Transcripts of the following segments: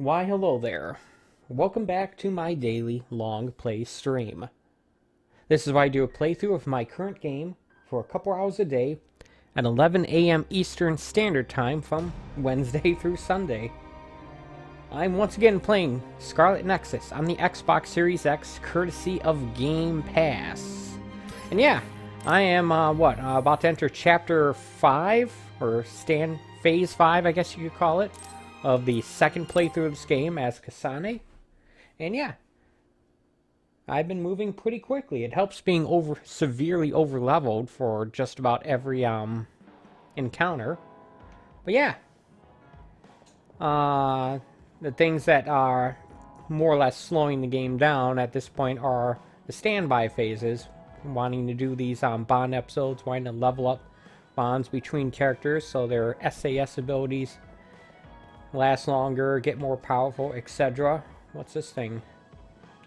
Why hello there. Welcome back to my daily long play stream. This is where I do a playthrough of my current game for a couple hours a day at 11 a.m. Eastern Standard Time from Wednesday through Sunday. I'm once again playing SCARLET NEXUS on the Xbox Series X courtesy of Game Pass. And yeah, I am about to enter Chapter 5, or Phase 5 I guess you could call it, of the second playthrough of this game as Kasane. And yeah, I've been moving pretty quickly. It helps being severely over-leveled for just about every encounter. But yeah, the things that are more or less slowing the game down at this point are the standby phases. Wanting to do these bond episodes, wanting to level up bonds between characters so their SAS abilities last longer, get more powerful, etc. What's this thing?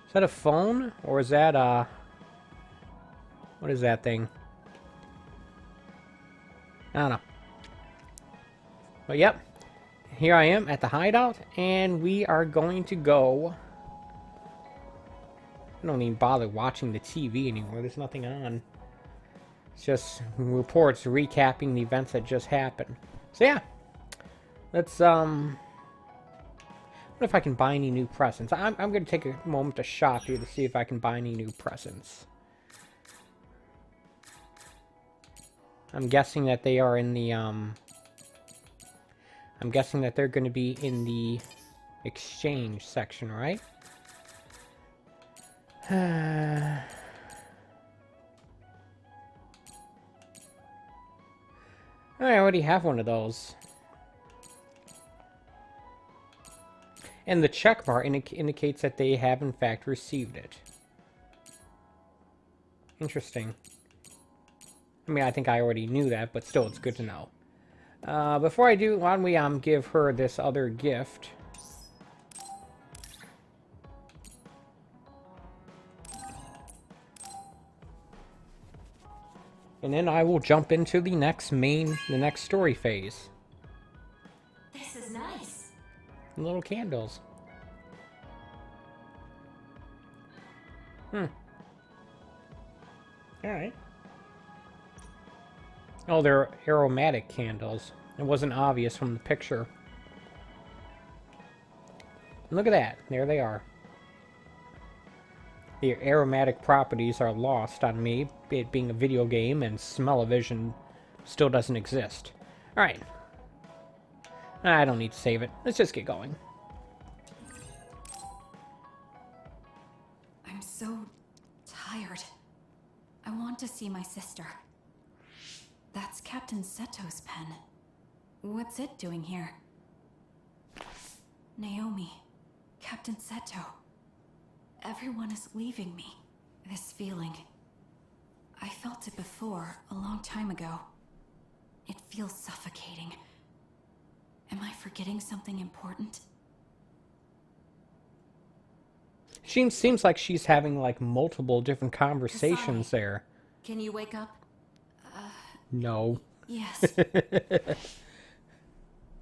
Is that a phone? Or is that what is that thing? I don't know. But yep. Here I am at the hideout, and we are going to go... I don't even bother watching the TV anymore. There's nothing on. It's just reports recapping the events that just happened. So yeah. Let's, what if I can buy any new presents? I'm going to take a moment to shop here to see if I can buy any new presents. I'm guessing that they are in the, I'm guessing that they're going to be in the exchange section, right? I already have one of those. And the check bar indicates that they have, in fact, received it. Interesting. I mean, I think I already knew that, but still, it's good to know. Before I do, why don't we give her this other gift? And then I will jump into the next story phase. This is nice. Little candles. Alright. Oh, they're aromatic candles. It wasn't obvious from the picture. Look at that. There they are. The aromatic properties are lost on me, it being a video game, and smell-o-vision still doesn't exist. Alright. I don't need to save it. Let's just get going. I'm so tired. I want to see my sister. That's Captain Seto's pen. What's it doing here? Naomi. Captain Seto. Everyone is leaving me. This feeling. I felt it before, a long time ago. It feels suffocating. Am I forgetting something important? Seems like she's having, like, multiple different conversations Kasane, there. Can you wake up? No. Yes.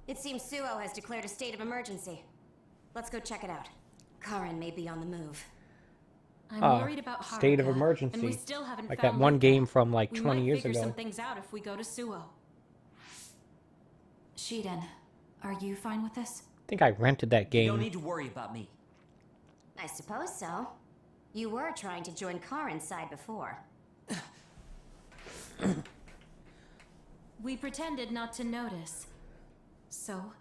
It seems Suo has declared a state of emergency. Let's go check it out. Karen may be on the move. I'm worried about Haruka, state of emergency. and we still haven't like found that one Luca. game from, like, We 20 might years figure ago. some things out if we go to Suo. Shiden, are you fine with this? I think I rented that You don't game. need to worry about me. I suppose so. You were trying to join Karen's side before. We pretended not to notice. So,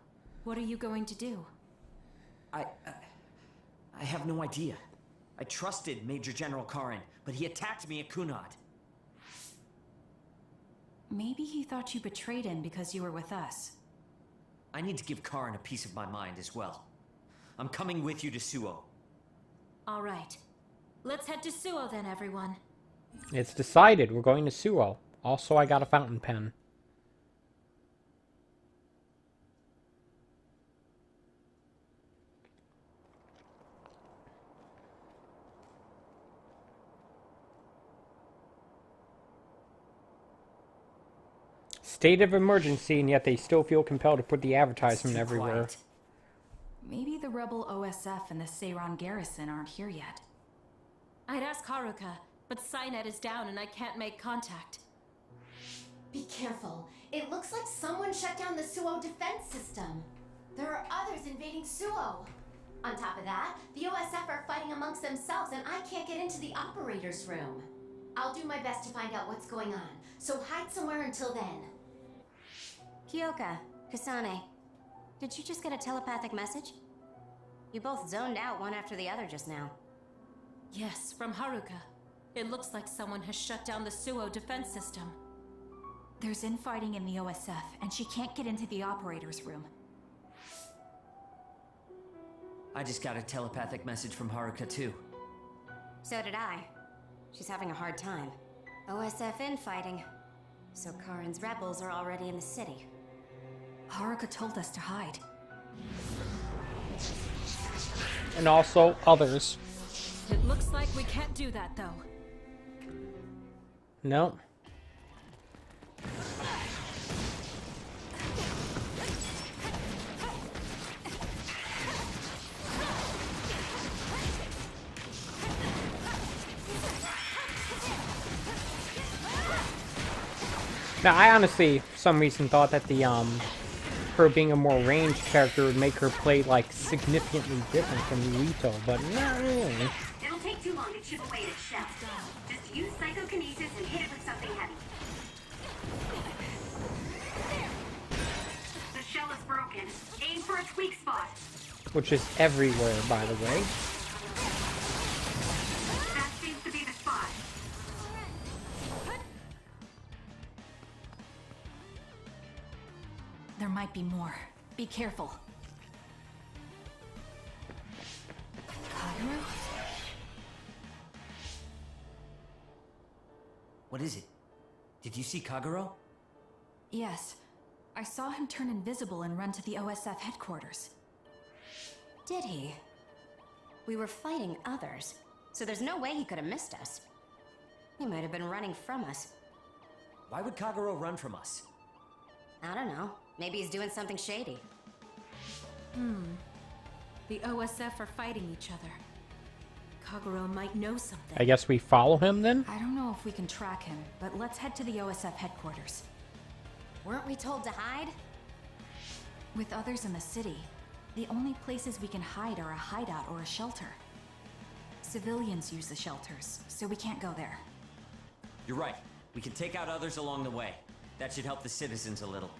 what are you going to do? I have no idea. I trusted Major General Karen, but he attacked me at Kunad. Maybe he thought you betrayed him because you were with us. I need to give Karen a piece of my mind as well. I'm coming with you to Suo. All right. Let's head to Suo then, everyone. It's decided. We're going to Suo. Also, I got a fountain pen. State of emergency, and yet they still feel compelled to put the advertisement It's too everywhere. quiet. Maybe the rebel OSF and the Seiran garrison aren't here yet. I'd ask Haruka, but Cynet is down and I can't make contact. Be careful. It looks like someone shut down the Suo defense system. There are others invading Suo. On top of that, the OSF are fighting amongst themselves and I can't get into the operator's room. I'll do my best to find out what's going on, so hide somewhere until then. Kyoka, Kasane, did you just get a telepathic message? You both zoned out one after the other just now. Yes, from Haruka. It looks like someone has shut down the Suo defense system. There's infighting in the OSF, and she can't get into the operator's room. I just got a telepathic message from Haruka too. So did I. She's having a hard time. OSF infighting. So Karin's rebels are already in the city. Haruka told us to hide. And also others. It looks like we can't do that, though. No. Now, I honestly, for some reason, thought that the, her being a more ranged character would make her play, like, significantly different from Yuito, but not really. It'll take too long to chip away at its shell. Just use psychokinesis and hit it with something heavy. The shell is broken. Aim for its weak spot. Which is everywhere, by the way. That seems to be the spot. There might be more. Be careful. Kagero? What is it? Did you see Kagero? Yes. I saw him turn invisible and run to the OSF headquarters. Did he? We were fighting others, so there's no way he could have missed us. He might have been running from us. Why would Kagero run from us? I don't know. Maybe he's doing something shady. The OSF are fighting each other. Kagero might know something. I guess we follow him then? I don't know if we can track him, but let's head to the OSF headquarters. Weren't we told to hide? With others in the city, the only places we can hide are a hideout or a shelter. Civilians use the shelters, so we can't go there. You're right. We can take out others along the way. That should help the citizens a little.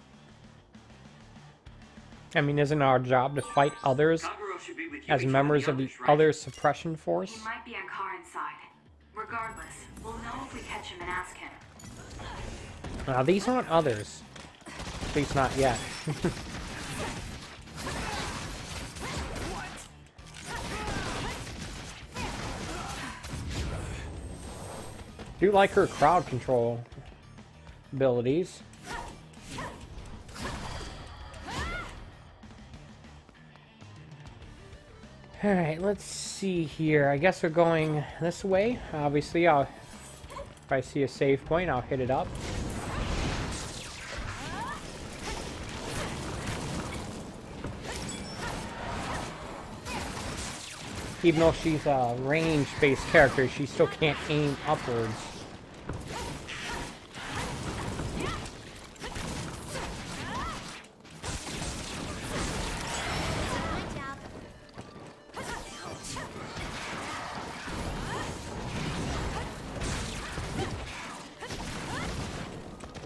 I mean, isn't our job to fight others Kagero should be with you as each members one of the others, right? other suppression force? He might be on Karin's side. Regardless, we'll know if we catch him and ask him. Now, these aren't others. At least not yet. Do like her crowd control abilities. Alright, let's see here. I guess we're going this way. Obviously, if I see a save point, I'll hit it up. Even though she's a range-based character, she still can't aim upwards.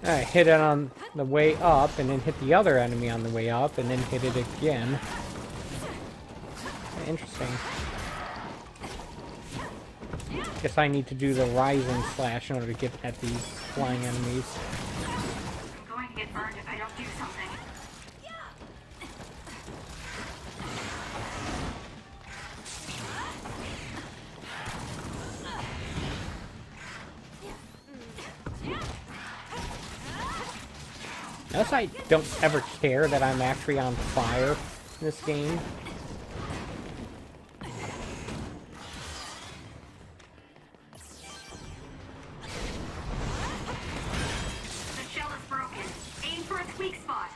Alright, hit it on the way up, and then hit the other enemy on the way up, and then hit it again. Interesting. Guess I need to do the rising slash in order to get at these flying enemies. I'm going to get burned if I don't do something. Notice I don't ever care that I'm actually on fire in this game. The shell is broken. Aim for its weak spot.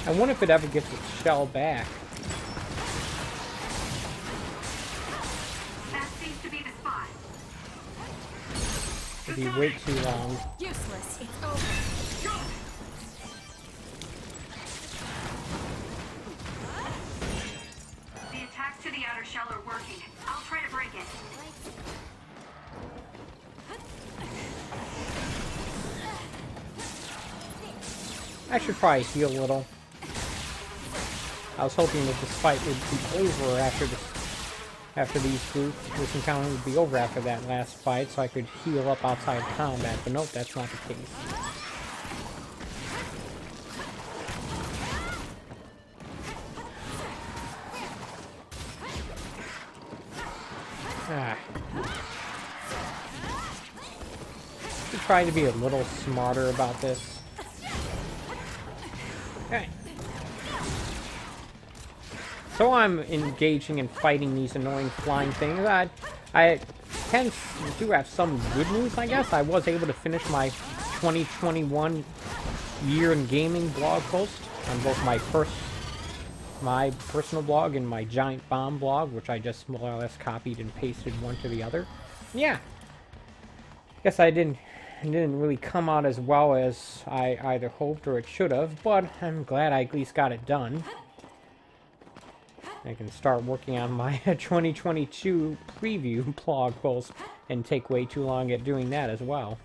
I wonder if it ever gets its shell back. That seems to be the spot. If you wait too long. Useless. It's over. The attacks to the outer shell are working. I'll try to break it. I should probably heal a little. I was hoping that this fight would be over after this encounter would be over after that last fight, so I could heal up outside of combat. But nope, that's not the case. Should try to be a little smarter about this. Okay. So I'm engaging in fighting these annoying flying things. I do have some good news, I guess. I was able to finish my 2021 year in gaming blog post on both my personal blog and my Giant Bomb blog, which I just more or less copied and pasted one to the other. Yeah. Guess I didn't really come out as well as I either hoped or it should have, but I'm glad I at least got it done. I can start working on my 2022 preview blog post and take way too long at doing that as well.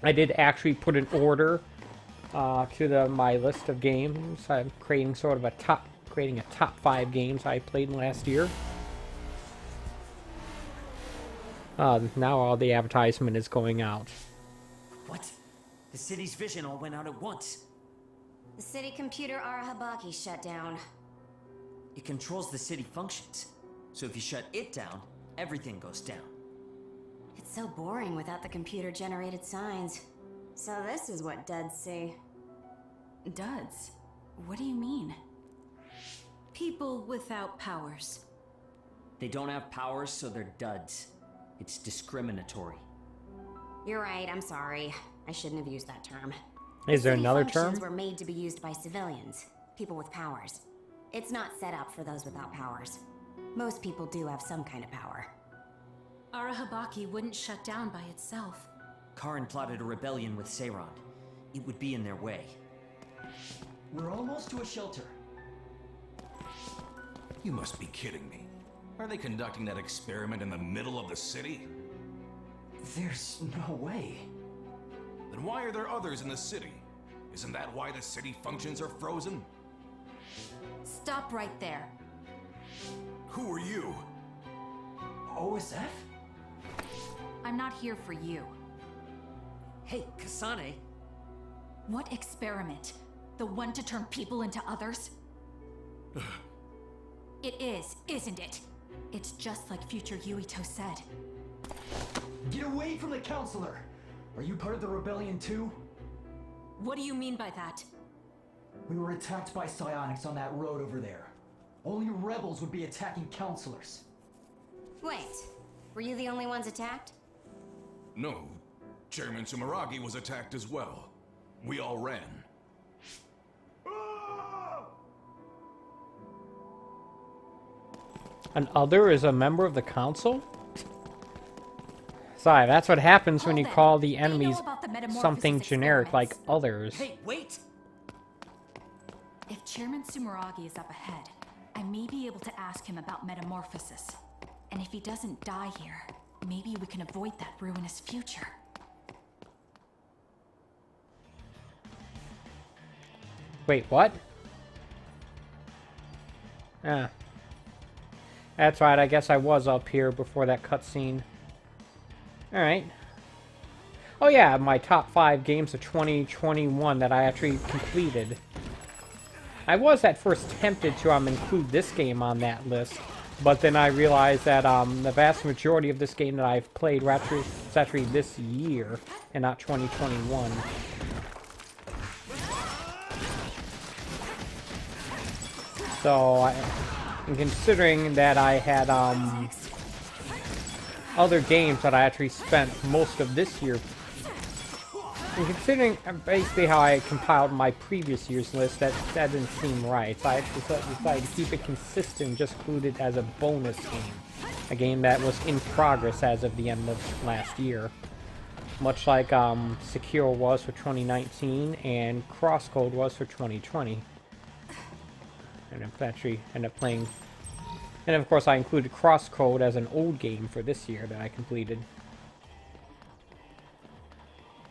I did actually put an order to my list of games. I'm creating sort of a top 5 games I played last year. Now all the advertisement is going out. What? The city's vision all went out at once. The city computer Arahabaki shut down. It controls the city functions. So if you shut it down, everything goes down. It's so boring without the computer-generated signs. So this is what duds see. Duds? What do you mean? People without powers. They don't have powers, so they're duds. It's discriminatory. You're right, I'm sorry. I shouldn't have used that term. Is there City another functions term? were made to be used by civilians, people with powers. It's not set up for those without powers. Most people do have some kind of power. Arahabaki wouldn't shut down by itself. Karin plotted a rebellion with Seiron. It would be in their way. We're almost to a shelter. You must be kidding me. Are they conducting that experiment in the middle of the city? There's no way. Then why are there others in the city? Isn't that why the city functions are frozen? Stop right there. Who are you? OSF? I'm not here for you. Hey, Kasane. What experiment? The one to turn people into others? It is, isn't it? It's just like future Yuito said. Get away from the counselor! Are you part of the rebellion too? What do you mean by that? We were attacked by psionics on that road over there. Only rebels would be attacking counselors. Wait, were you the only ones attacked? No. Chairman Sumeragi was attacked as well. We all ran. An other is a member of the council? Sorry, that's what happens when you call the enemies something generic like others. Hey, wait! If Chairman Sumeragi is up ahead, I may be able to ask him about metamorphosis. And if he doesn't die here, maybe we can avoid that ruinous future. Wait, what? Ah. That's right, I guess I was up here before that cutscene. Alright. Oh yeah, my top 5 games of 2021 that I actually completed. I was at first tempted to include this game on that list, but then I realized that the vast majority of this game that I've played is actually this year, and not 2021. So, and considering that I had other games that I actually spent most of this year And considering basically how I compiled my previous year's list, that didn't seem right. So I decided to keep it consistent, just include it as a bonus game. A game that was in progress as of the end of last year. Much like Secure was for 2019 and Crosscode was for 2020. And I actually ended up playing... And of course I included Crosscode as an old game for this year that I completed.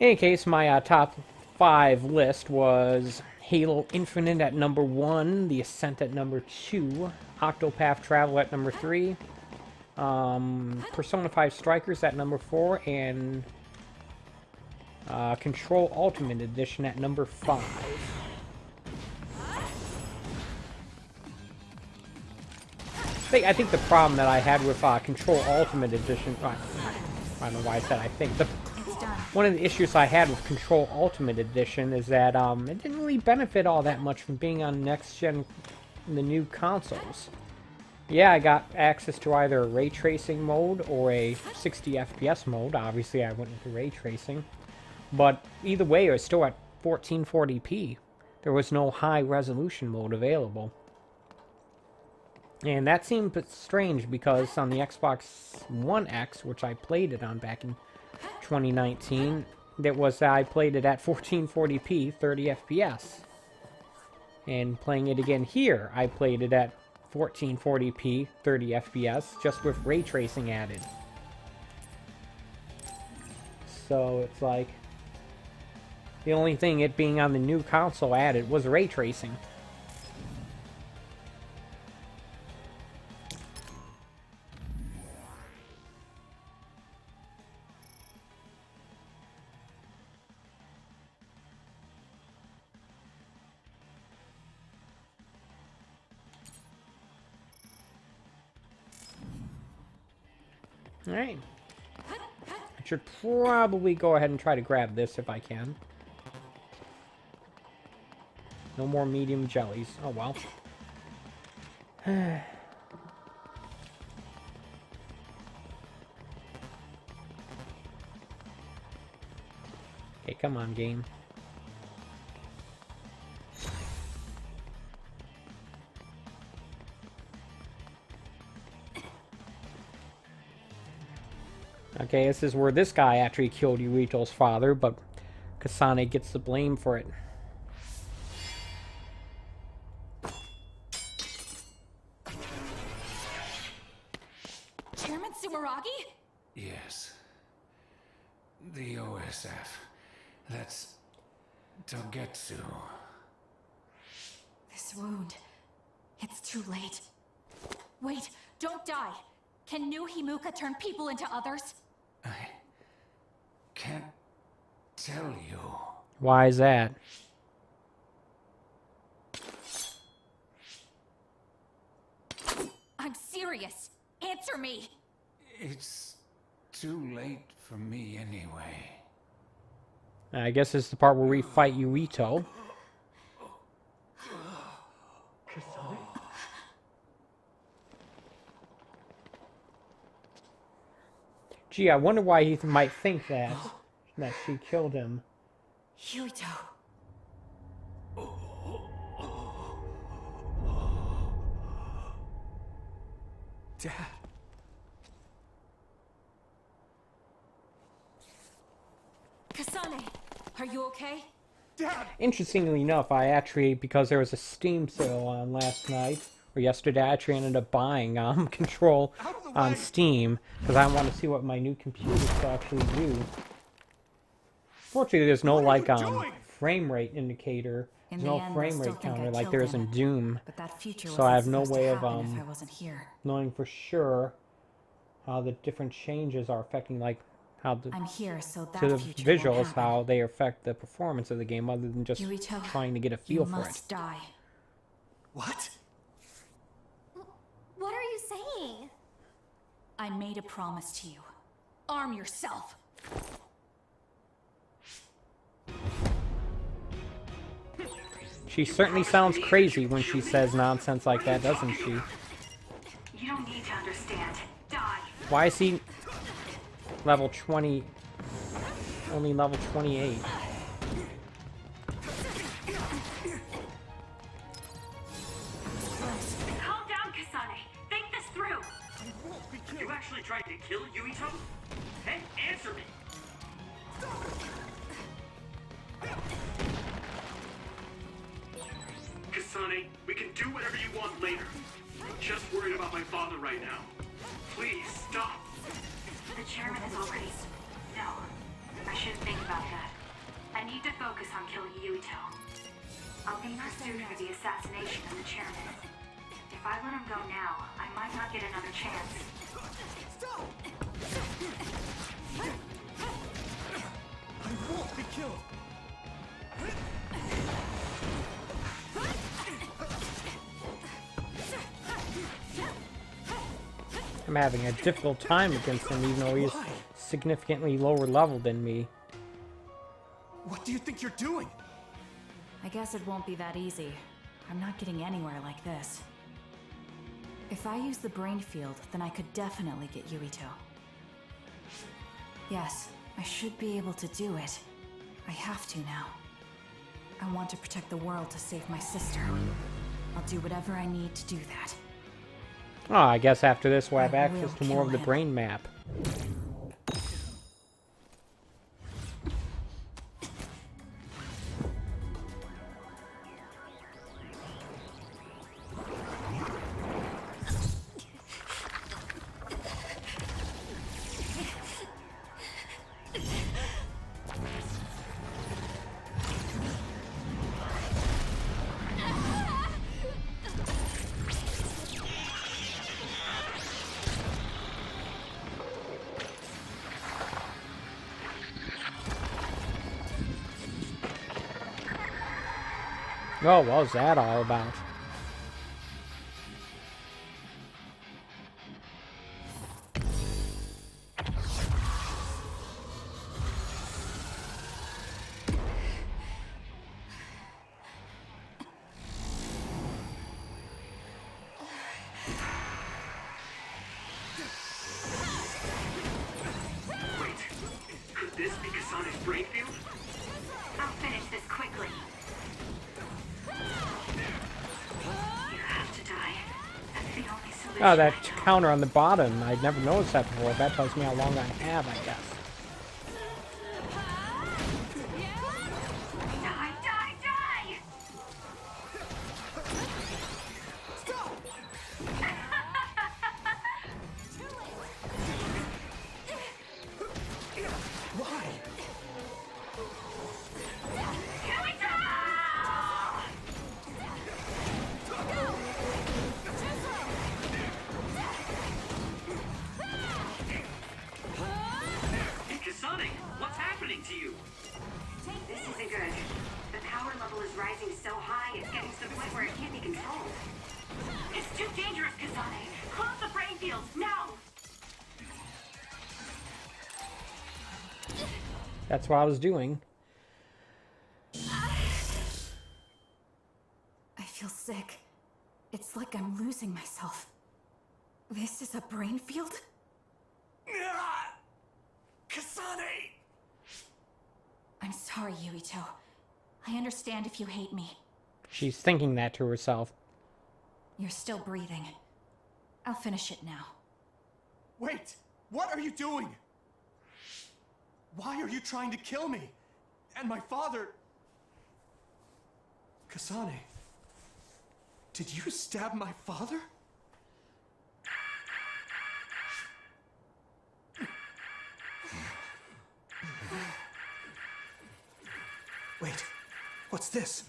In any case, my top 5 list was Halo Infinite at number 1, The Ascent at number 2, Octopath Traveler at number 3, Persona 5 Strikers at number 4, and Control Ultimate Edition at number 5. I think the problem that I had with Control Ultimate Edition... I don't know why I said I think. One of the issues I had with Control Ultimate Edition is that it didn't really benefit all that much from being on next-gen, the new consoles. Yeah, I got access to either a ray tracing mode or a 60 FPS mode. Obviously, I went with the ray tracing. But either way, it was still at 1440p. There was no high-resolution mode available. And that seemed strange because on the Xbox One X, which I played it on back in 2019, I played it at 1440p, 30 FPS. And playing it again here, I played it at 1440p, 30 FPS, just with ray tracing added. So it's like, the only thing it being on the new console added was ray tracing. Alright. I should probably go ahead and try to grab this if I can. No more medium jellies. Oh well. Okay, come on, game. Okay, this is where this guy actually killed Yuito's father, but Kasane gets the blame for it. Chairman Sumeragi? Yes. The OSF. That's Togetsu. This wound. It's too late. Wait, don't die. Can new Himuka turn people into others? I can't tell you. Why is that? I'm serious. Answer me. It's too late for me anyway. I guess this is the part where we fight Yuito. Gee, I wonder why he might think that she killed him. Yuito. Dad. Kasane, are you okay? Dad. Interestingly enough, I actually, because there was a Steam sale on last night, or yesterday, I actually ended up buying Control on Steam, because I want to see what my new computer can actually do. Fortunately, there's no, like, frame rate indicator. There's no frame rate counter like there is in Doom. But that future So I have no way of if I wasn't here. knowing for sure how the different changes are affecting, like, how the, I'm here, so that to the future won't visuals, happen. how they affect the performance of the game, other than just Yuito, trying to get a feel you for it. must die. What? What are you saying? I made a promise to you. Arm yourself. She certainly sounds crazy when she says nonsense like that, doesn't she? You don't need to understand. Die. Why is he level 20, only level 28? actually trying to kill Yuito? Hey, answer me! Kasane, we can do whatever you want later. I'm just worried about my father right now. Please, stop! The chairman is already... No, I shouldn't think about that. I need to focus on killing Yuito. I'll be pursued for the assassination of the chairman. If I let him go now, I might not get another chance. Stop! I won't be killed! I'm having a difficult time against him, even though he's significantly lower level than me. What do you think you're doing? I guess it won't be that easy. I'm not getting anywhere like this. If I use the brain field, then I could definitely get Yuito. Yes, I should be able to do it. I have to now. I want to protect the world to save my sister. I'll do whatever I need to do that. Oh, I guess after this we'll have I access will to more of kill the him. brain map. Oh, what was that all about? Wait, could this be Kasane's brain field? I'll finish this quickly. You have to die. That's the only solution. Oh, that I know. counter on the bottom. I'd never noticed that before. That tells me how long I have, I guess. Die, die, die! Why? Kasane, what's happening to you? This isn't good. The power level is rising so high, it's getting to the point where it can't be controlled. It's too dangerous, Kasane. Close the brain field, now! That's what I was doing. I feel sick. It's like I'm losing myself. This is a brain field? Kasane! I'm sorry, Yuito. I understand if you hate me. She's thinking that to herself. You're still breathing. I'll finish it now. Wait! What are you doing? Why are you trying to kill me? And my father? Kasane, did you stab my father? Wait, what's this?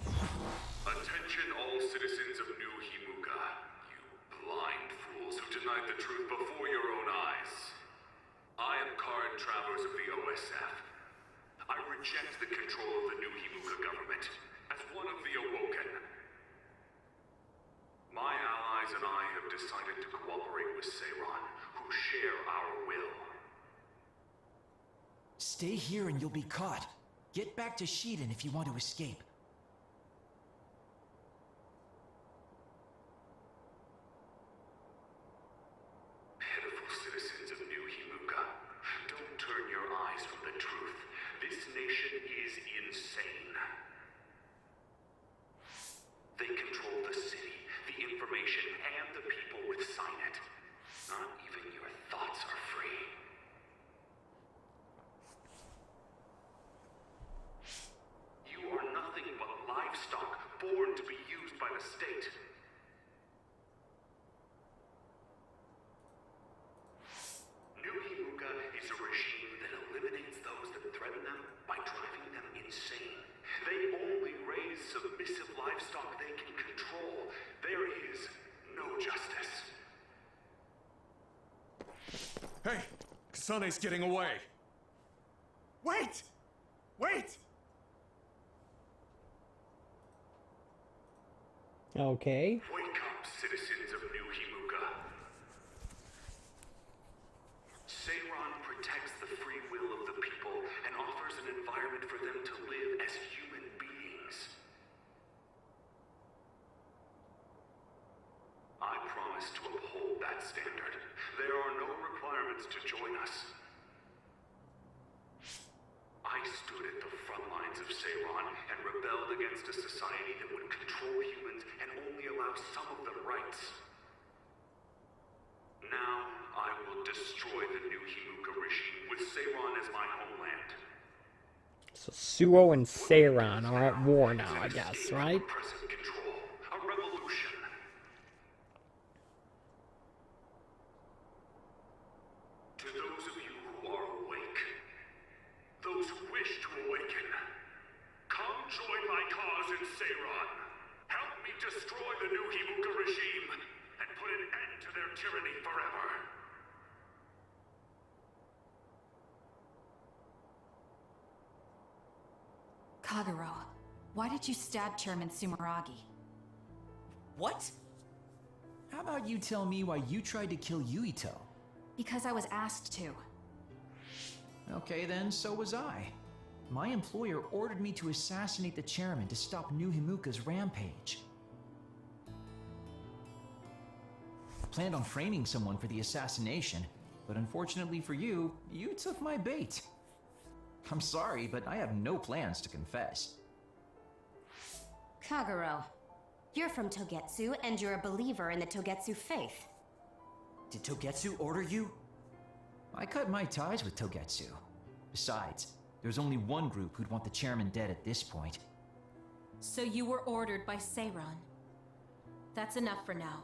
Attention all citizens of New Himuka, you blind fools who denied the truth before your own eyes. I am current travelers of the OSF. I reject the control of the New Himuka government as one of the Awoken. My allies and I have decided to cooperate with Seiron, who share our will. Stay here and you'll be caught. Get back to Shiden if you want to escape. Pitiful citizens of New Himuka, don't turn your eyes from the truth. This nation is insane. They control the city, the information, and the people Not even your thoughts are free. You are nothing but livestock born to be used by the state. New Himuka is a regime that eliminates those that threaten them by driving them insane. They only raise submissive livestock they can control. There is no justice. Hey! Kasane's getting away! Wait! Wait! Okay. Wake up, citizens of New Himuka. Seiran protects the free will of the people and offers an environment for them to live as human beings. I promise to uphold that standard. There are no requirements to join us. I stood at the front lines of Seiran and rebelled against a society that would control humans and only allow some of their rights. Now, I will destroy the New Himuka regime with Seiran as my homeland. So Suo and Seiran are at war now, I guess, right? Present control. A revolution. To those of you who are awake, those who wish to awaken, come join my cause in Seiran. Help me destroy the New Himuka regime and put an end to their tyranny forever. Kagero, why did you stab Chairman Sumeragi? What? How about you tell me why you tried to kill Yuito? Because I was asked to. Okay then, so was I. My employer ordered me to assassinate the chairman to stop New Himuka's rampage. Planned on framing someone for the assassination, but unfortunately for you, you took my bait. I'm sorry, but I have no plans to confess. Kagero, you're from Togetsu, and you're a believer in the Togetsu faith. Did Togetsu order you? I cut my ties with Togetsu. Besides, there's only one group who'd want the chairman dead at this point. So you were ordered by Seiran. That's enough for now.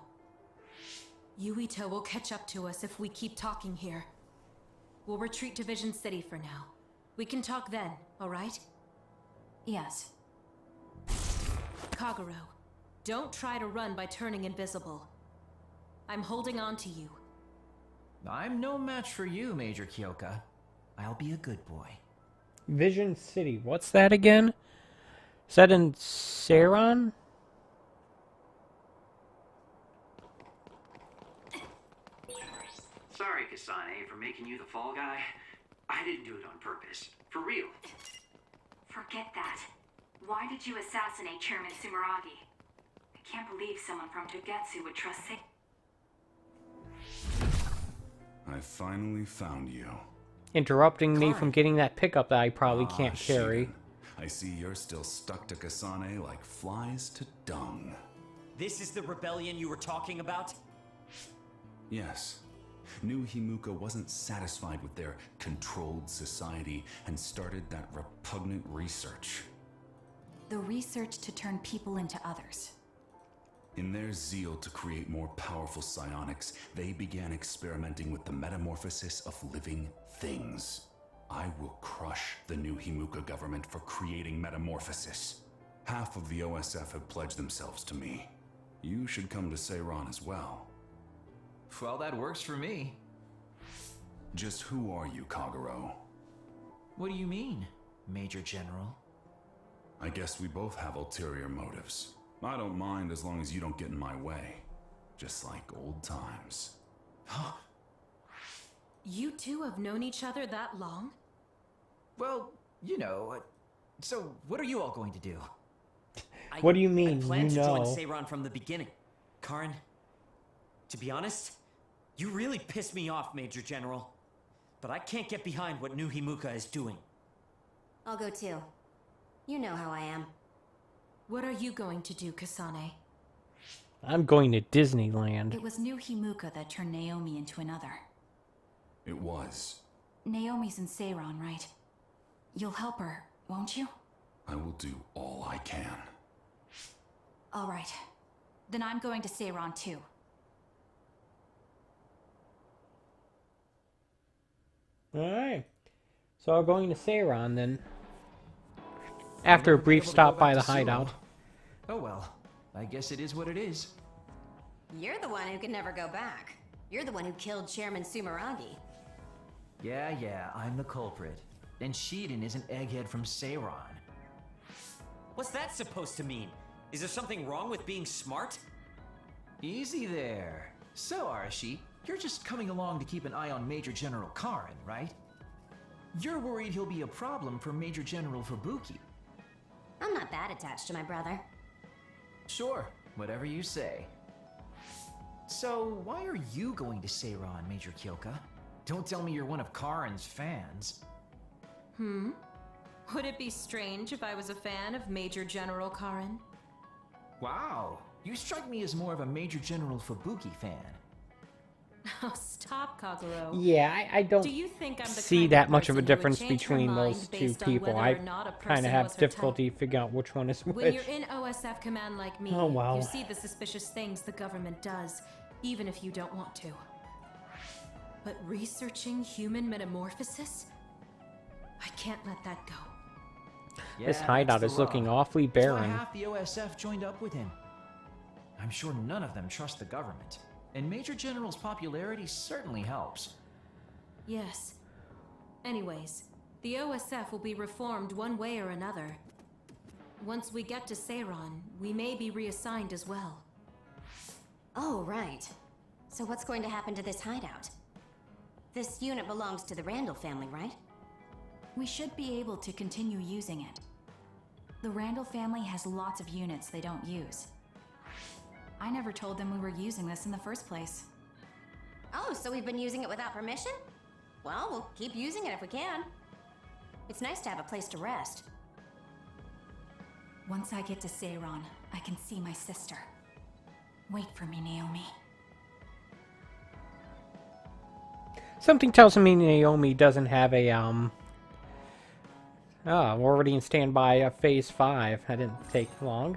Yuito will catch up to us if we keep talking here. We'll retreat to Vision City for now. We can talk then, alright? Yes. Kagero, don't try to run by turning invisible. I'm holding on to you. I'm no match for you, Major Kyoka. I'll be a good boy. Vision City. What's that again? Is that in Seiran? Sorry, Kasane, for making you the fall guy. I didn't do it on purpose. For real. Forget that. Why did you assassinate Chairman Sumeragi? I can't believe someone from Togetsu would trust I finally found you. Interrupting me from getting that pickup that I probably can't Shiden. carry. I see you're still stuck to Kasane like flies to dung. This is the rebellion you were talking about? Yes. New Himuka wasn't satisfied with their controlled society and started that repugnant research. The research to turn people into others. In their zeal to create more powerful psionics, they began experimenting with the metamorphosis of living things. I will crush the New Himuka government for creating metamorphosis. Half of the OSF have pledged themselves to me. You should come to Seiran as well. Well, that works for me. Just who are you, Kagero? What do you mean, Major General? I guess we both have ulterior motives. I don't mind as long as you don't get in my way. Just like old times. You two have known each other that long? Well, you know, so what are you all going to do? What do you mean, I planned you to join know? Seiran from the beginning. Karin, to be honest, you really piss me off, Major General. But I can't get behind what New Himuka is doing. I'll go too. You know how I am. What are you going to do, Kasane? I'm going to Disneyland. It was New Himuka that turned Naomi into another. It was. Naomi's in Seiron, right? You'll help her, won't you? I will do all I can. All right. Then I'm going to Seiron too. Alright. So I'm going to Seiron then. After a brief stop by the hideout. Oh well, I guess it is what it is. You're the one who can never go back. You're the one who killed Chairman Sumeragi. Yeah, I'm the culprit. And Shiden is an egghead from Seiron. What's that supposed to mean? Is there something wrong with being smart? Easy there. So, Arashi, you're just coming along to keep an eye on Major General Karin, right? You're worried he'll be a problem for Major General Fubuki. I'm not that attached to my brother. Sure, whatever you say. So, why are you going to Seiron, Major Kyoka? Don't tell me you're one of Karin's fans. Would it be strange if I was a fan of Major General Karin? Wow, you strike me as more of a Major General Fubuki fan. Oh, stop, Kaguro. Yeah, I don't Do you think I'm the see kind that of much of a person who would difference change her between mind those two based on people. whether I or not a kind person of have was her difficulty type? figuring out which one is When which. you're in OSF command like me, Oh, wow. you see the suspicious things the government does, even if you don't want to. But researching human metamorphosis? I can't let that go. This Yeah, hideout that's is the looking rub. awfully That's why barren. half the OSF joined up with him. I'm sure none of them trust the government. And Major General's popularity certainly helps. Yes. Anyways, the OSF will be reformed one way or another. Once we get to Seiron, we may be reassigned as well. Oh, right. So what's going to happen to this hideout? This unit belongs to the Randall family, right? We should be able to continue using it. The Randall family has lots of units they don't use. I never told them we were using this in the first place. Oh, so we've been using it without permission? Well, we'll keep using it if we can. It's nice to have a place to rest. Once I get to Seiron, I can see my sister. Wait for me, Naomi. Something tells me Naomi doesn't have a, Oh, we're already in standby phase 5. That didn't take long.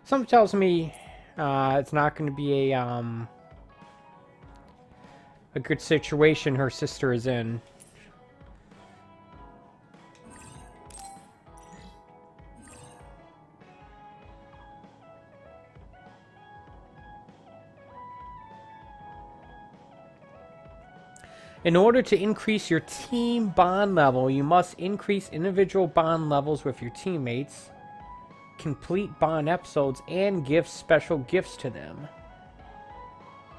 Something tells me, it's not going to be a good situation her sister is in. In order to increase your team bond level, you must increase individual bond levels with your teammates, complete bond episodes, and give special gifts to them.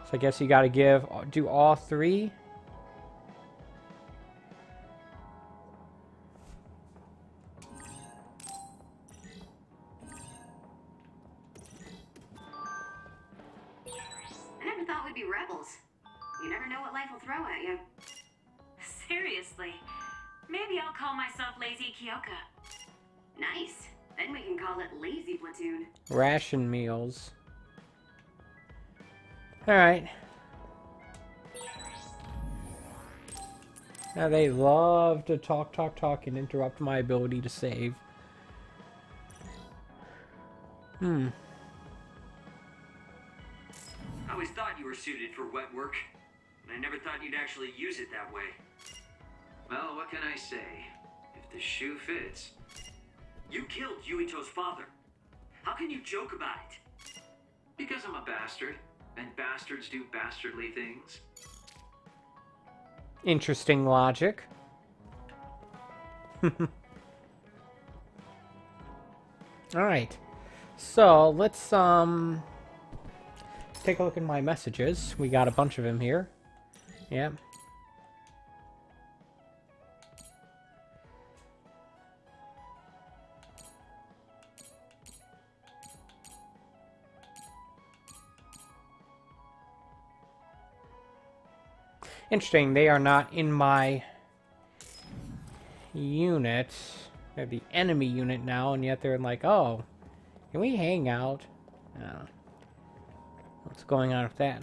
So I guess you gotta do all 3. I never thought we'd be rebels. You never know what life will throw at you. Seriously. Maybe I'll call myself Lazy Kyoka. Nice. Then we can call it Lazy Platoon. Ration meals. Alright. Now they love to talk and interrupt my ability to save. I always thought you were suited for wet work, but I never thought you'd actually use it that way. Well, what can I say? If the shoe fits. You killed Yuito's father. How can you joke about it? Because I'm a bastard, and bastards do bastardly things. Interesting logic. Alright. So, let's take a look at my messages. We got a bunch of them here. Yeah. Interesting, they are not in my unit. They're the enemy unit now, and yet they're like, oh, can we hang out? what's going on with that.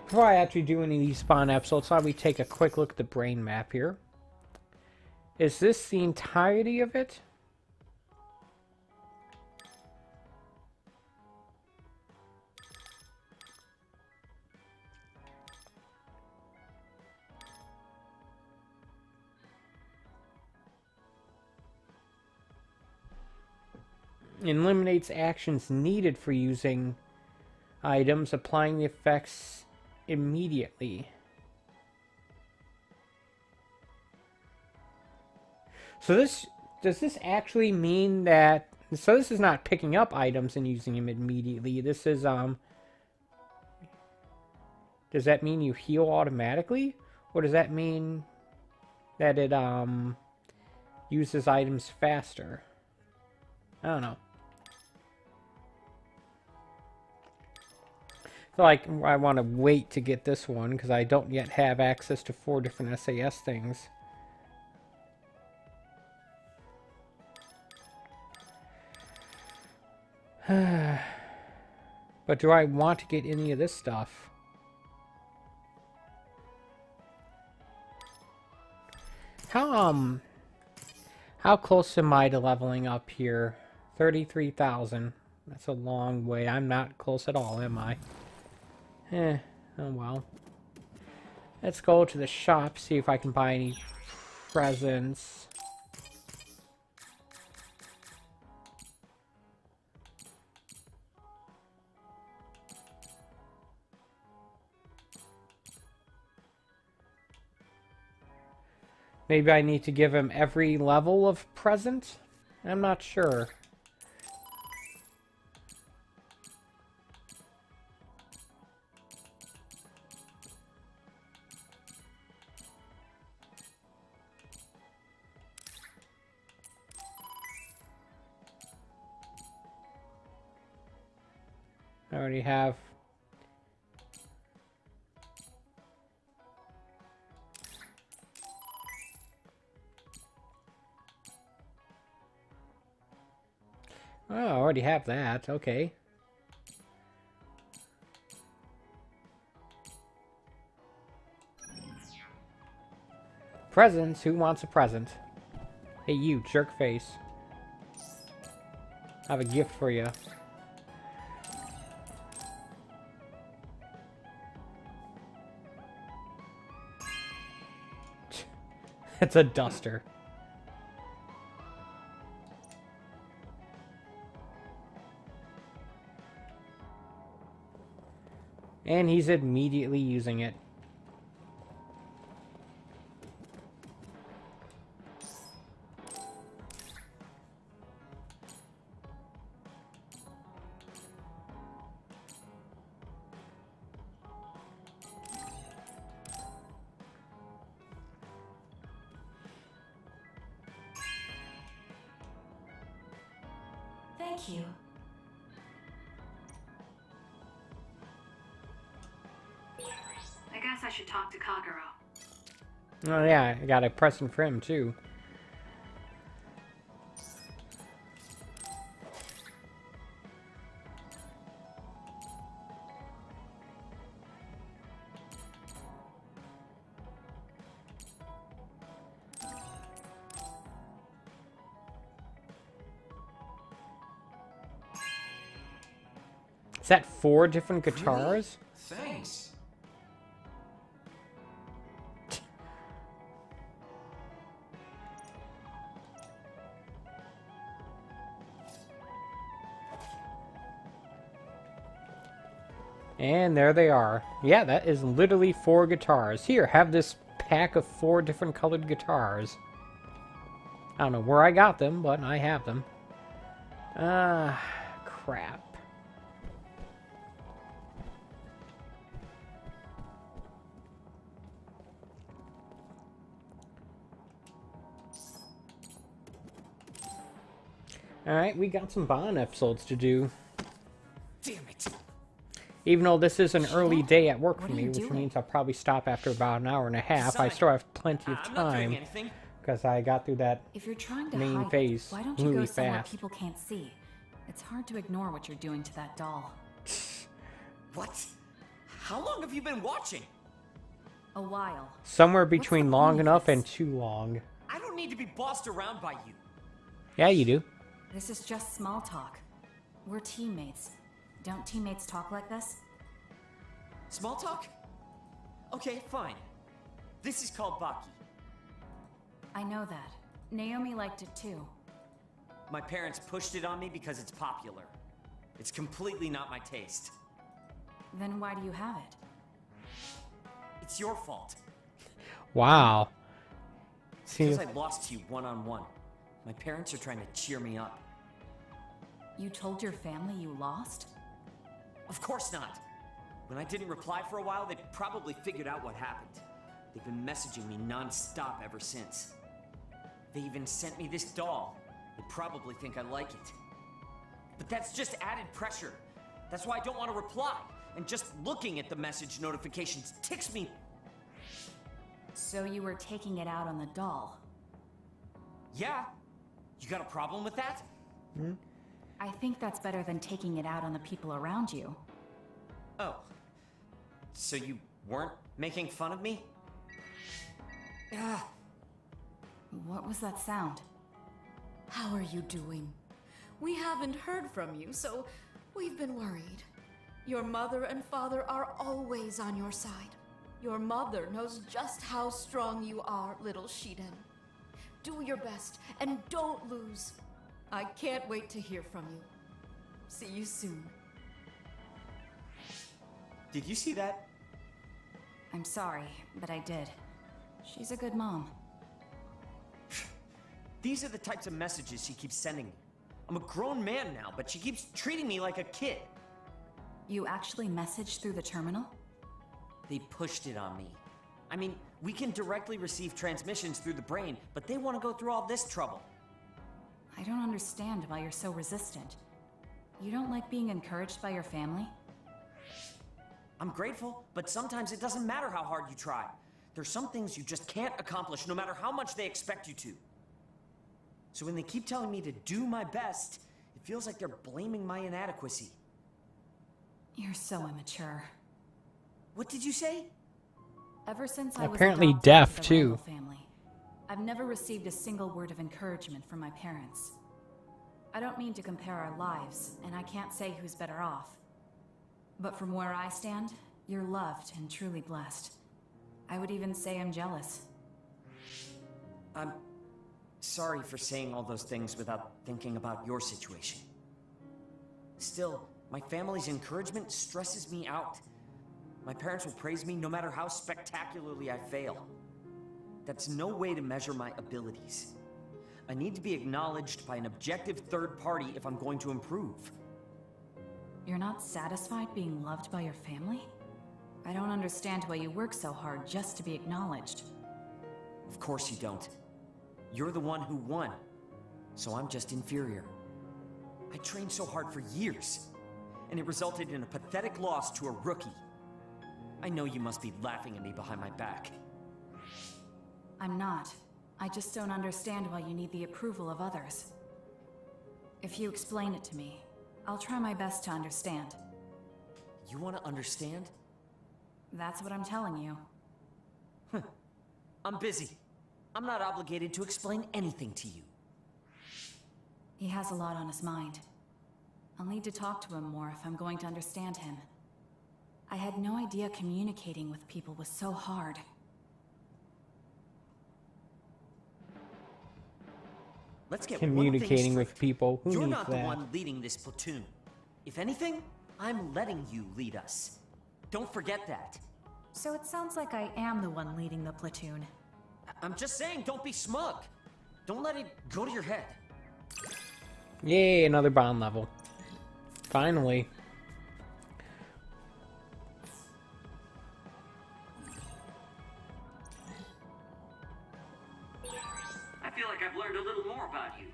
Before I actually do any of these spawn episodes, thought we'd take a quick look at the brain map here. Is this the entirety of it? Eliminates actions needed for using items, applying the effects immediately. So does this actually mean that, so this is not picking up items and using them immediately. This is does that mean you heal automatically, or does that mean that it uses items faster? I don't know. I feel like I want to wait to get this one because I don't yet have access to 4 different SAS things. But do I want to get any of this stuff? How close am I to leveling up here? 33,000. That's a long way. I'm not close at all, am I? Oh well. Let's go to the shop, see if I can buy any presents. Maybe I need to give him every level of present? I'm not sure. I already have. Oh, I already have that. Okay. Presents? Who wants a present? Hey, you, jerk face. I have a gift for you. It's a duster. And he's immediately using it. Thank you. I guess I should talk to Kagero. Oh yeah, I got a present for him too. Is that 4 different guitars? Really? Thanks. And there they are. Yeah, that is literally 4 guitars. Here, have this pack of 4 different colored guitars. I don't know where I got them, but I have them. Ah, crap. Alright, we got some Bond episodes to do. Damn it. Even though this is an early day at work for me, which means I'll probably stop after about an hour and a half, I still have plenty of time. Because I got through that If you're trying to main hide, phase why don't you really go somewhere fast. people can't see? It's hard to ignore what you're doing to that doll. What? How long have you been watching? A while. Somewhere between long enough and too long. I don't need to be bossed around by you. Yeah, you do. This is just small talk. We're teammates. Don't teammates talk like this? Small talk? Okay, fine. This is called Baki. I know that. Naomi liked it too. My parents pushed it on me because it's popular. It's completely not my taste. Then why do you have it? It's your fault. Wow. Because I lost to you one-on-one. My parents are trying to cheer me up. You told your family you lost? Of course not. When I didn't reply for a while, they probably figured out what happened. They've been messaging me non-stop ever since. They even sent me this doll. They probably think I like it. But that's just added pressure. That's why I don't want to reply. And just looking at the message notifications ticks me. So you were taking it out on the doll? Yeah. You got a problem with that? I think that's better than taking it out on the people around you. Oh. So you weren't making fun of me? Ah. What was that sound? How are you doing? We haven't heard from you, so we've been worried. Your mother and father are always on your side. Your mother knows just how strong you are, little Shiden. Do your best and don't lose. I can't wait to hear from you. See you soon. Did you see that? I'm sorry, but I did. She's a good mom. These are the types of messages she keeps sending me. I'm a grown man now, but she keeps treating me like a kid. You actually messaged through the terminal? They pushed it on me. I mean, we can directly receive transmissions through the brain, but they want to go through all this trouble. I don't understand why you're so resistant. You don't like being encouraged by your family? I'm grateful, but sometimes it doesn't matter how hard you try. There's some things you just can't accomplish no matter how much they expect you to. So when they keep telling me to do my best, it feels like they're blaming my inadequacy. You're so immature. What did you say? Ever since I was apparently adopted deaf into the too. Randall family, I've never received a single word of encouragement from my parents. I don't mean to compare our lives, and I can't say who's better off. But from where I stand, you're loved and truly blessed. I would even say I'm jealous. I'm sorry for saying all those things without thinking about your situation. Still, my family's encouragement stresses me out. My parents will praise me no matter how spectacularly I fail. That's no way to measure my abilities. I need to be acknowledged by an objective third party if I'm going to improve. You're not satisfied being loved by your family? I don't understand why you work so hard just to be acknowledged. Of course you don't. You're the one who won, so I'm just inferior. I trained so hard for years, and it resulted in a pathetic loss to a rookie. I know you must be laughing at me behind my back. I'm not. I just don't understand why you need the approval of others. If you explain it to me, I'll try my best to understand. You want to understand? That's what I'm telling you. I'm busy. I'm not obligated to explain anything to you. He has a lot on his mind. I'll need to talk to him more if I'm going to understand him. I had no idea communicating with people was so hard. Let's get Communicating with people. Who You're needs not the that? one leading this platoon. If anything, I'm letting you lead us. Don't forget that. So it sounds like I am the one leading the platoon. I'm just saying, don't be smug. Don't let it go to your head. Yay, another bond level. Finally. I feel like I've learned a little more about you.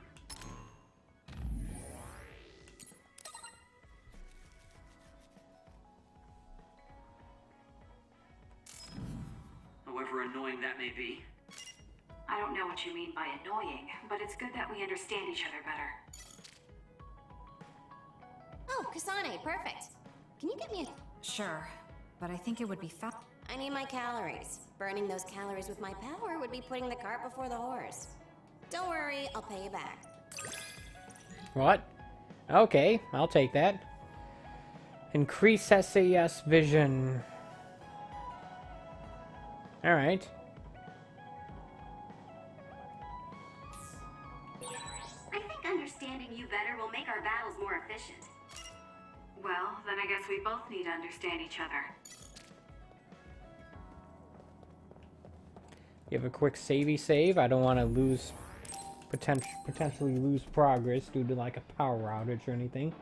However annoying that may be. I don't know what you mean by annoying, but it's good that we understand each other better. Oh, Kasane, perfect. Can you get me a... Sure, but I think it would be I need my calories. Burning those calories with my power would be putting the cart before the horse. Don't worry, I'll pay you back. What? Okay, I'll take that. Increase SAS vision. Alright. I think understanding you better will make our battles more efficient. Well, then I guess we both need to understand each other. Give a quick savey save. I don't want to lose, potentially lose progress due to like a power outage or anything.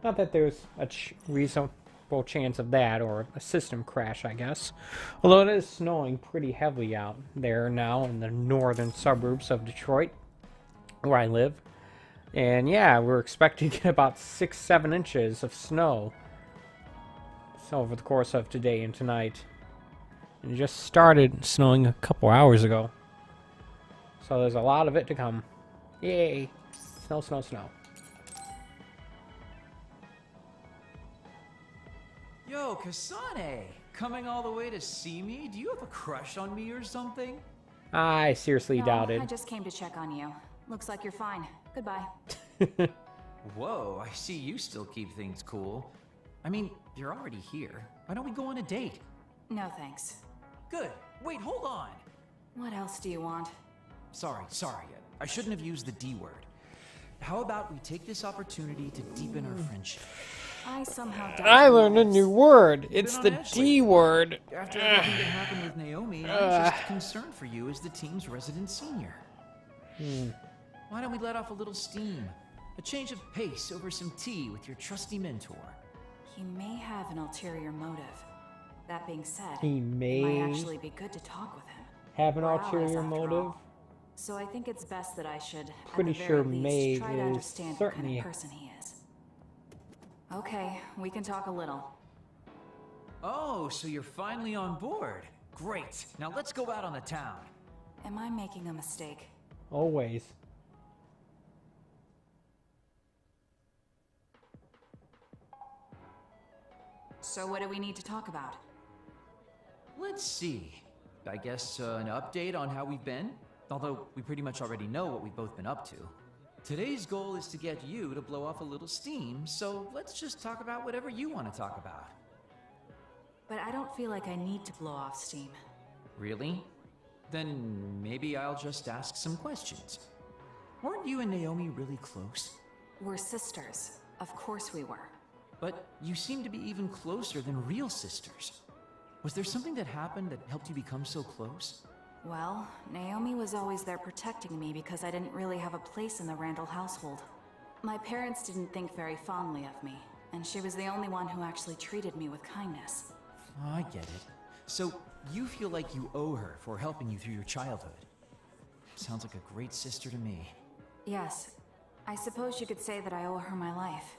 Not that there's a reasonable chance of that, or a system crash, I guess. Although it is snowing pretty heavily out there now in the northern suburbs of Detroit, where I live. And yeah, we're expecting to get about 6-7 inches of snow over the course of today and tonight. And it just started snowing a couple hours ago. So there's a lot of it to come. Yay! Snow, snow, snow. Yo, Kasane! Coming all the way to see me? Do you have a crush on me or something? I seriously doubted. I just came to check on you. Looks like you're fine. Goodbye. Whoa, I see you still keep things cool. I mean, you're already here. Why don't we go on a date? No thanks. Good. Wait, hold on. What else do you want? Sorry. I shouldn't have used the D word. How about we take this opportunity to deepen our friendship? I somehow I learned a new word. It's the D word. After everything that happened with Naomi, I'm just concerned for you as the team's resident senior. Why don't we let off a little steam? A change of pace over some tea with your trusty mentor. He may have an ulterior motive. That being said, He may it might actually be good to talk with him. have an We're allies ulterior after motive. all. So I think it's best that I should, Pretty at the sure very May least, try to is understand what kind certainly- of person he is. Okay, we can talk a little. Oh, so you're finally on board. Great. Now let's go out on the town. Am I making a mistake? Always. So what do we need to talk about? Let's see. I guess an update on how we've been? Although we pretty much already know what we've both been up to. Today's goal is to get you to blow off a little steam, so let's just talk about whatever you want to talk about. But I don't feel like I need to blow off steam. Really? Then maybe I'll just ask some questions. Weren't you and Naomi really close? We're sisters. Of course we were. But you seem to be even closer than real sisters. Was there something that happened that helped you become so close? Well, Naomi was always there protecting me because I didn't really have a place in the Randall household. My parents didn't think very fondly of me, and she was the only one who actually treated me with kindness. Oh, I get it. So, you feel like you owe her for helping you through your childhood. Sounds like a great sister to me. Yes, I suppose you could say that I owe her my life.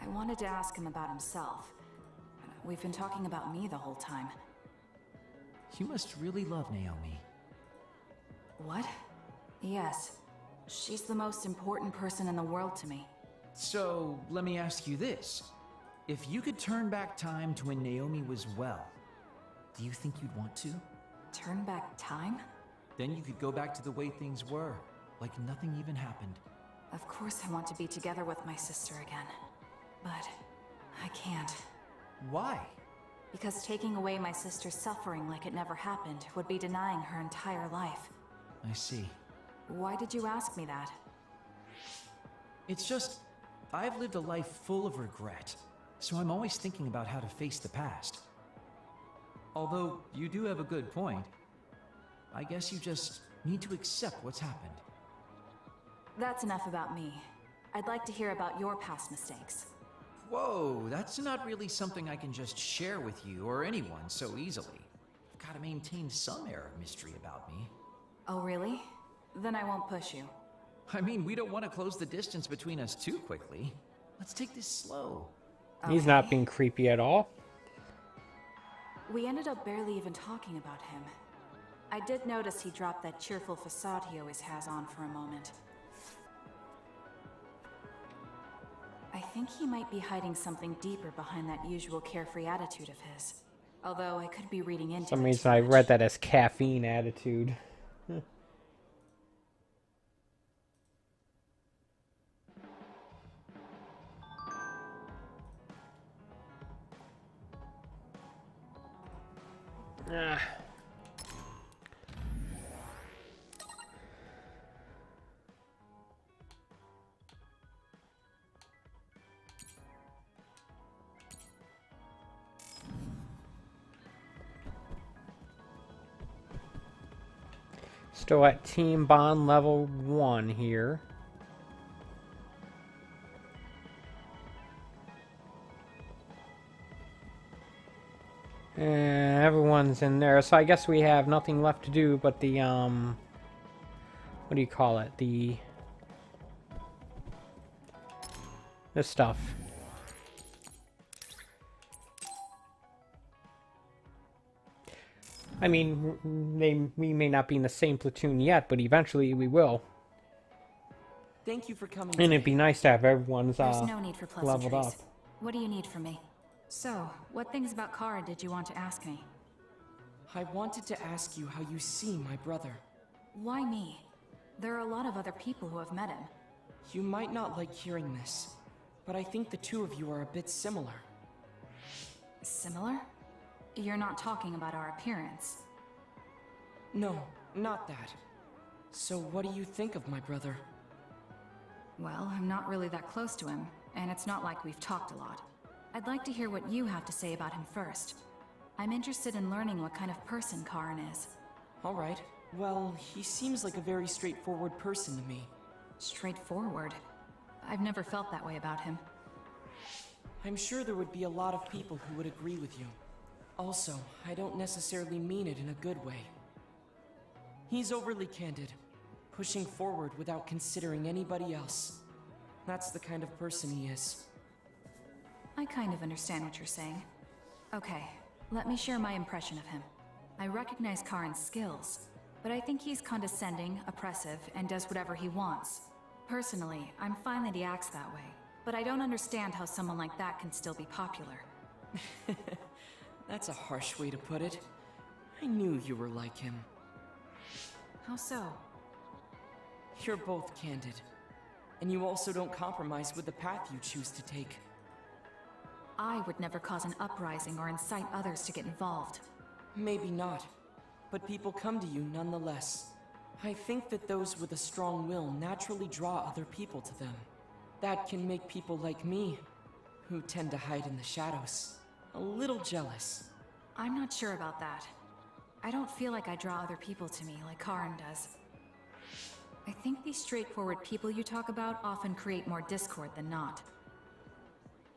I wanted to ask him about himself. We've been talking about me the whole time. You must really love Naomi. What? Yes. She's the most important person in the world to me. So, let me ask you this. If you could turn back time to when Naomi was well, do you think you'd want to? Turn back time? Then you could go back to the way things were, like nothing even happened. Of course I want to be together with my sister again. But I can't. Why? Because taking away my sister's suffering like it never happened would be denying her entire life. I see. Why did you ask me that? It's just, I've lived a life full of regret, so I'm always thinking about how to face the past. Although, you do have a good point. I guess you just need to accept what's happened. That's enough about me. I'd like to hear about your past mistakes. Whoa, that's not really something I can just share with you or anyone so easily. I've got to maintain some air of mystery about me. Oh, really? Then I won't push you. I mean, we don't want to close the distance between us too quickly. Let's take this slow. He's not being creepy at all. We ended up barely even talking about him. I did notice he dropped that cheerful facade he always has on for a moment. I think he might be hiding something deeper behind that usual carefree attitude of his. Although I could be reading into For some it reason too I much. read that as caffeine attitude. Ah. Still at Team Bond level 1 here. And everyone's in there, so I guess we have nothing left to do but the, what do you call it? This stuff. I mean, we may not be in the same platoon yet, but eventually we will. Thank you for coming And it'd be nice to have everyone's There's no need for leveled up. pleasantries. What do you need from me? So, what things about Kara did you want to ask me? I wanted to ask you how you see my brother. Why me? There are a lot of other people who have met him. You might not like hearing this, but I think the two of you are a bit similar. Similar? You're not talking about our appearance. No, not that. So what do you think of my brother? Well, I'm not really that close to him, and it's not like we've talked a lot. I'd like to hear what you have to say about him first. I'm interested in learning what kind of person Karin is. Alright. Well, he seems like a very straightforward person to me. Straightforward? I've never felt that way about him. I'm sure there would be a lot of people who would agree with you. Also, I don't necessarily mean it in a good way. He's overly candid, pushing forward without considering anybody else. That's the kind of person he is. I kind of understand what you're saying. Okay, let me share my impression of him. I recognize Karin's skills, but I think he's condescending, oppressive, and does whatever he wants. Personally, I'm fine that he acts that way, but I don't understand how someone like that can still be popular. That's a harsh way to put it. I knew you were like him. How so? You're both candid. And you also don't compromise with the path you choose to take. I would never cause an uprising or incite others to get involved. Maybe not, but people come to you nonetheless. I think that those with a strong will naturally draw other people to them. That can make people like me, who tend to hide in the shadows, a little jealous. I'm not sure about that. I don't feel like I draw other people to me like Karin does. I think these straightforward people you talk about often create more discord than not.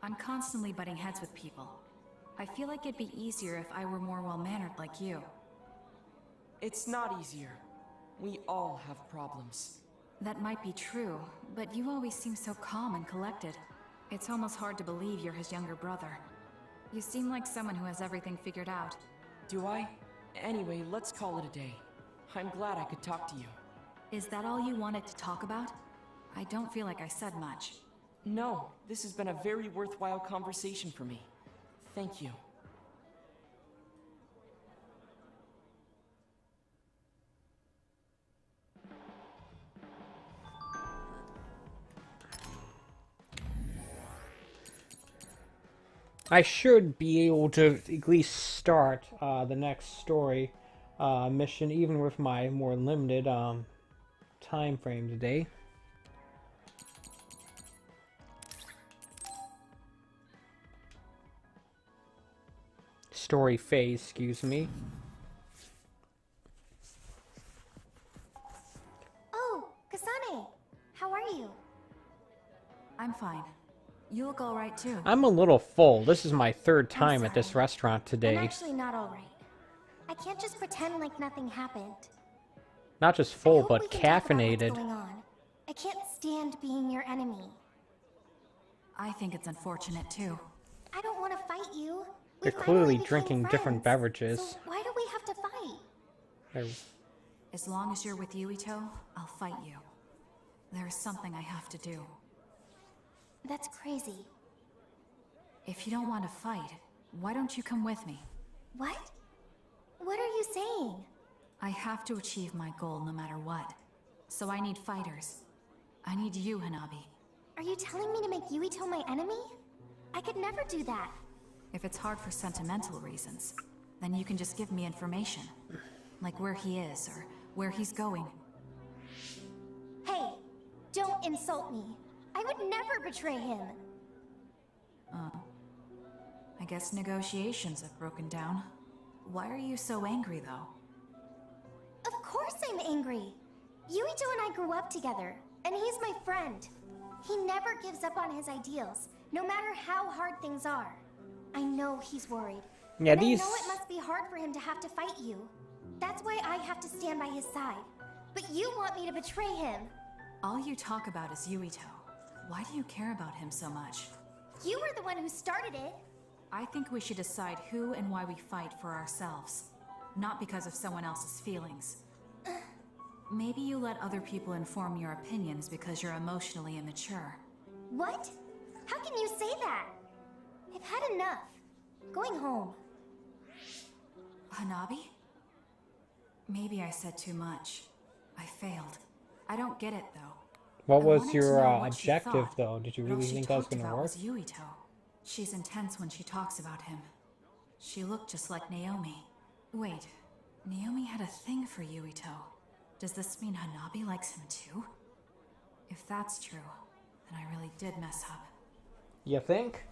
I'm constantly butting heads with people. I feel like it'd be easier if I were more well-mannered like you. It's not easier. We all have problems. That might be true, but you always seem so calm and collected. It's almost hard to believe you're his younger brother. You seem like someone who has everything figured out. Do I? Anyway, let's call it a day. I'm glad I could talk to you. Is that all you wanted to talk about? I don't feel like I said much. No, this has been a very worthwhile conversation for me. Thank you. I should be able to at least start the next story mission, even with my more limited time frame today. Story phase, excuse me. Oh, Kasane! How are you? I'm fine. You look alright too. I'm a little full. This is my third time at this sorry. restaurant today. I'm actually not alright. I can't just pretend like nothing happened. Not just I full, hope but we can talk about what's caffeinated. going on. I can't stand being your enemy. I think it's unfortunate too. I don't want to fight you. They're We finally clearly became drinking different friends. beverages. So why do we have to fight? They're- As long as you're with Yuito, I'll fight you. There is something I have to do. That's crazy. If you don't want to fight, why don't you come with me? What? What are you saying? I have to achieve my goal no matter what. So I need fighters. I need you, Hanabi. Are you telling me to make Yuito my enemy? I could never do that. If it's hard for sentimental reasons, then you can just give me information. Like where he is, or where he's going. Hey, don't insult me. I would never betray him. I guess negotiations have broken down. Why are you so angry, though? Of course I'm angry. Yuito and I grew up together, and he's my friend. He never gives up on his ideals, no matter how hard things are. I know he's worried. Yeah, and these... I know it must be hard for him to have to fight you. That's why I have to stand by his side. But you want me to betray him. All you talk about is Yuito. Why do you care about him so much? You were the one who started it. I think we should decide who and why we fight for ourselves. Not because of someone else's feelings. Maybe you let other people inform your opinions because you're emotionally immature. What? How can you say that? I've had enough. Going home. Hanabi? Maybe I said too much. I failed. I don't get it, though. What was your objective, though? Did you really think that was going to work? Was Yuito. She's intense when she talks about him. She looked just like Naomi. Wait, Naomi had a thing for Yuito. Does this mean Hanabi likes him too? If that's true, then I really did mess up. You think?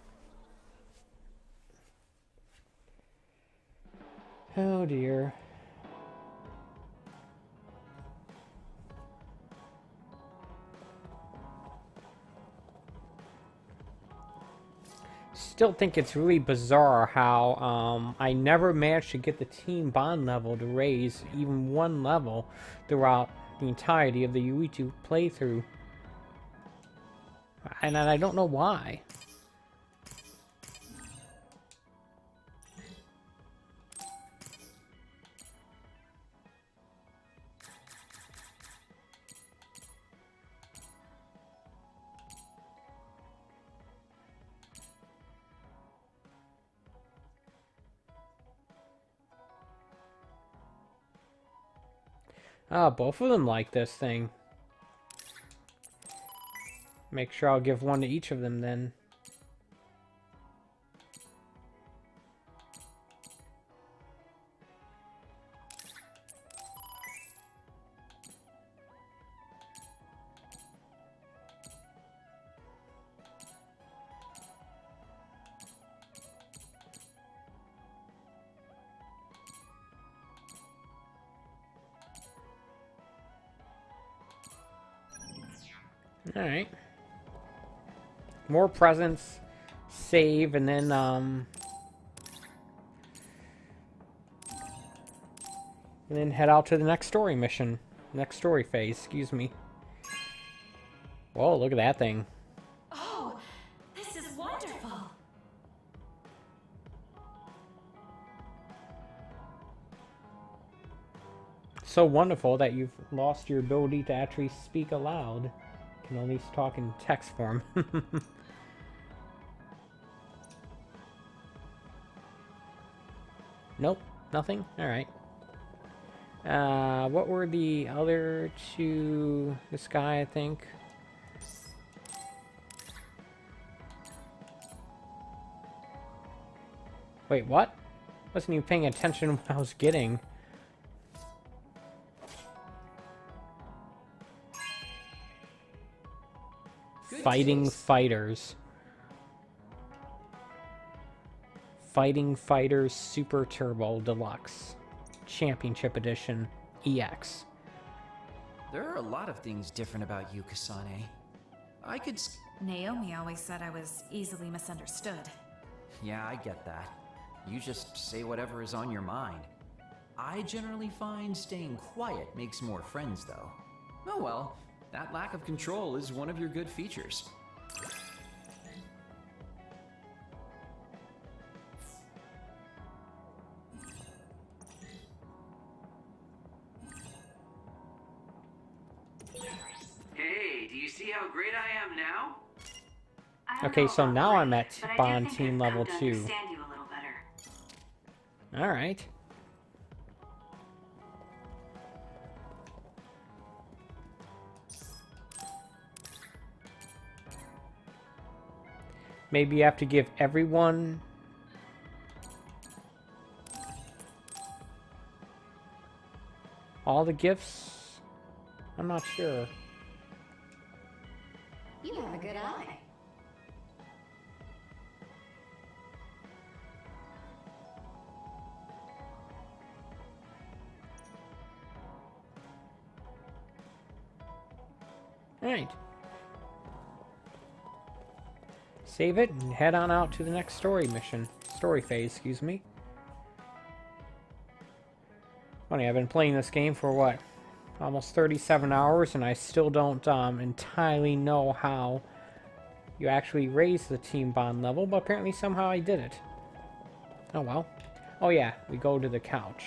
Oh dear. Still think it's really bizarre how I never managed to get the team bond level to raise even one level throughout the entirety of the Yuito playthrough. And I don't know why. Ah, both of them like this thing. Make sure I'll give one to each of them then. Alright. More presents. Save, and then, head out to the next story mission. Next story phase, excuse me. Whoa, look at that thing. Oh, this is wonderful. So wonderful that you've lost your ability to actually speak aloud. Can at least talk in text form. Nope, nothing? Alright. What were the other two? This guy, I think. Wait, what? Wasn't even paying attention to what I was getting. Fighting Fighters. Fighting Fighters Super Turbo Deluxe. Championship Edition EX. There are a lot of things different about you, Kasane. I could... Naomi always said I was easily misunderstood. Yeah, I get that. You just say whatever is on your mind. I generally find staying quiet makes more friends, though. Oh well, that lack of control is one of your good features. Hey, do you see how great I am now? don't Okay, know so about now Blade, I'm at but I do Bond think team I've level come to 2. understand you a little better. Alright. Maybe you have to give everyone all the gifts? I'm not sure. You have a good eye. Alright. Save it and head on out to the next story mission. Story phase, excuse me. Funny, I've been playing this game for what? Almost 37 hours, and I still don't entirely know how you actually raise the team bond level, but apparently somehow I did it. Oh well. Oh yeah, we go to the couch.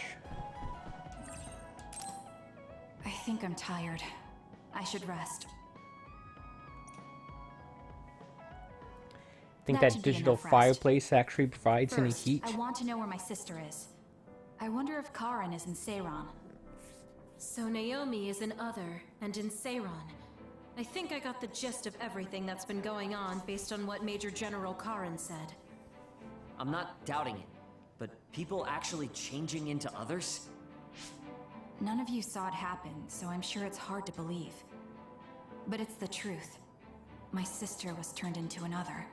I think I'm tired. I should rest. Think That that should be digital enough rest. fireplace actually provides any First, heat? I want to know where my sister is. I wonder if Karen is in Seiran. So Naomi is in Other and in Seiran. I think I got the gist of everything that's been going on based on what Major General Karen said. I'm not doubting it, but people actually changing into others? None of you saw it happen, so I'm sure it's hard to believe. But it's the truth. My sister was turned into another.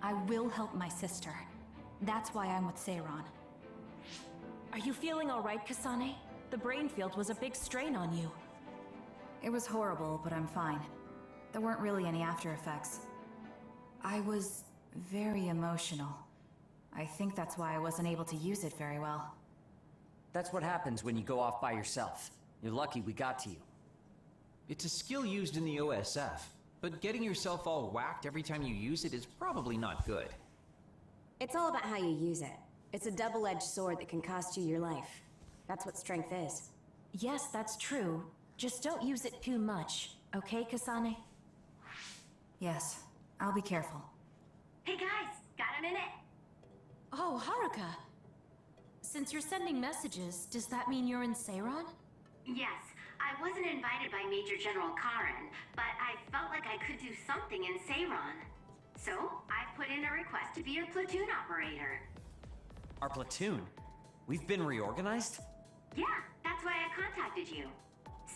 I will help my sister. That's why I'm with Seiran. Are you feeling alright, Kasane? The brain field was a big strain on you. It was horrible, but I'm fine. There weren't really any after effects. I was very emotional. I think that's why I wasn't able to use it very well. That's what happens when you go off by yourself. You're lucky we got to you. It's a skill used in the OSF, but getting yourself all whacked every time you use it is probably not good. It's all about how you use it. It's a double-edged sword that can cost you your life. That's what strength is. Yes, that's true. Just don't use it too much, okay, Kasane? Yes, I'll be careful. Hey guys, got a minute? Oh, Haruka. Since you're sending messages, does that mean you're in Seiran? Yes, I wasn't invited by Major General Karen, but I felt like I could do something in Seiran. So, I put in a request to be your platoon operator. Our platoon? We've been reorganized? Yeah, that's why I contacted you.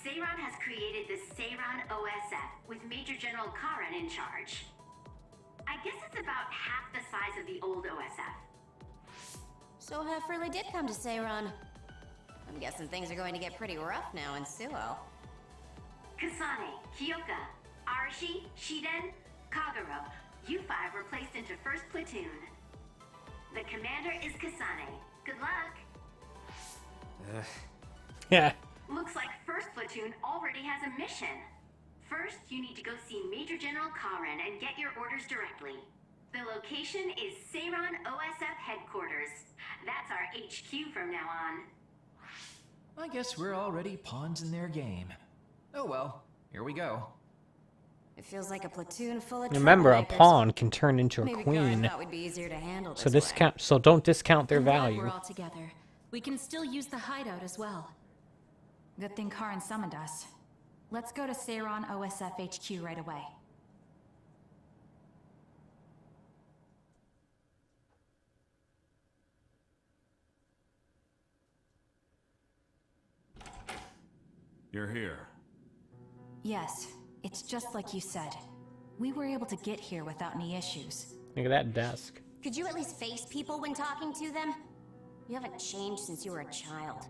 Seiran has created the Seiran OSF with Major General Karen in charge. I guess it's about half the size of the old OSF. So Hefferly did come to Seiran. I'm guessing things are going to get pretty rough now in Suo. Kasane, Kyoka, Arashi, Shiden, Kagero, you five were placed into 1st Platoon. The commander is Kasane. Good luck. Yeah. Looks like 1st Platoon already has a mission. First, you need to go see Major General Karen and get your orders directly. The location is Seiran OSF headquarters. That's our HQ from now on. I guess we're already pawns in their game. Oh well, here we go. It feels like a platoon full of Remember, a troublemakers. pawn can turn into a Maybe queen. Karen thought we'd be easier to handle So this way. so don't discount their I'm glad value. we're all together. We can still use the hideout as well. Good thing Karen summoned us. Let's go to Seiran OSF HQ right away. You're here. Yes, it's just like you said. We were able to get here without any issues. Look at that desk. Could you at least face people when talking to them? You haven't changed since you were a child.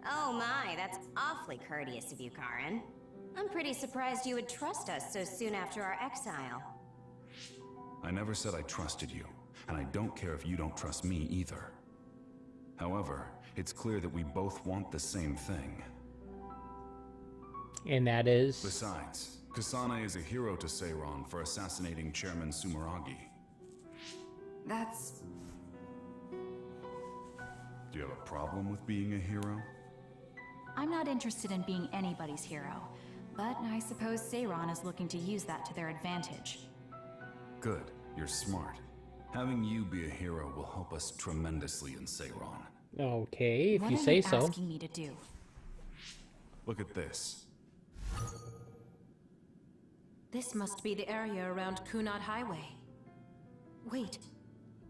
Oh my, that's awfully courteous of you, Karen. I'm pretty surprised you would trust us so soon after our exile. I never said I trusted you, and I don't care if you don't trust me either. However, it's clear that we both want the same thing. And that is... Besides, Kasane is a hero to Seiran for assassinating Chairman Sumeragi. That's... Do you have a problem with being a hero? I'm not interested in being anybody's hero, but I suppose Seiran is looking to use that to their advantage. Good, you're smart. Having you be a hero will help us tremendously in Seiron. Okay, if What you are say you so. asking me to do? Look at this. This must be the area around Kunad Highway. Wait,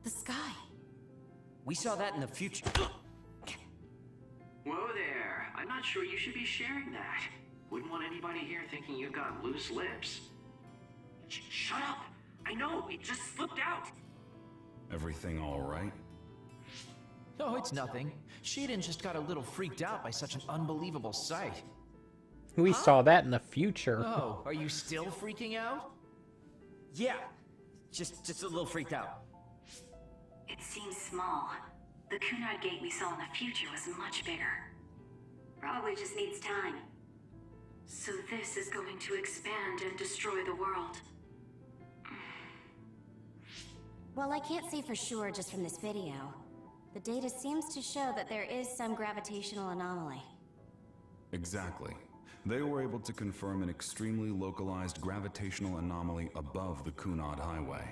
the sky. We saw that in the future. Whoa there. I'm not sure you should be sharing that. Wouldn't want anybody here thinking you've got loose lips. Shut up! I know, it just slipped out! Everything all right? Oh, it's nothing. Shiden just got a little freaked out by such an unbelievable sight. We saw that in the future. Oh, are you still freaking out? Yeah, just a little freaked out. It seems small. The Kunad gate we saw in the future was much bigger. Probably just needs time. So this is going to expand and destroy the world. Well, I can't say for sure just from this video. The data seems to show that there is some gravitational anomaly. Exactly. They were able to confirm an extremely localized gravitational anomaly above the Kunad Highway.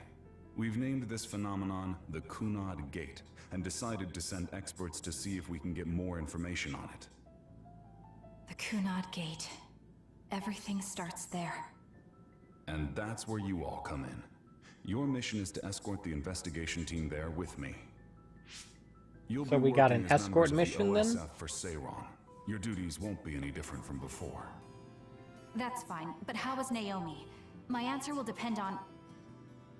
We've named this phenomenon the Kunad Gate, and decided to send experts to see if we can get more information on it. The Kunad Gate. Everything starts there. And that's where you all come in. Your mission is to escort the investigation team there with me. You'll So be we got working an as escort members of the mission then? OSF for Seiron. Your duties won't be any different from before. That's fine, but how is Naomi? My answer will depend on...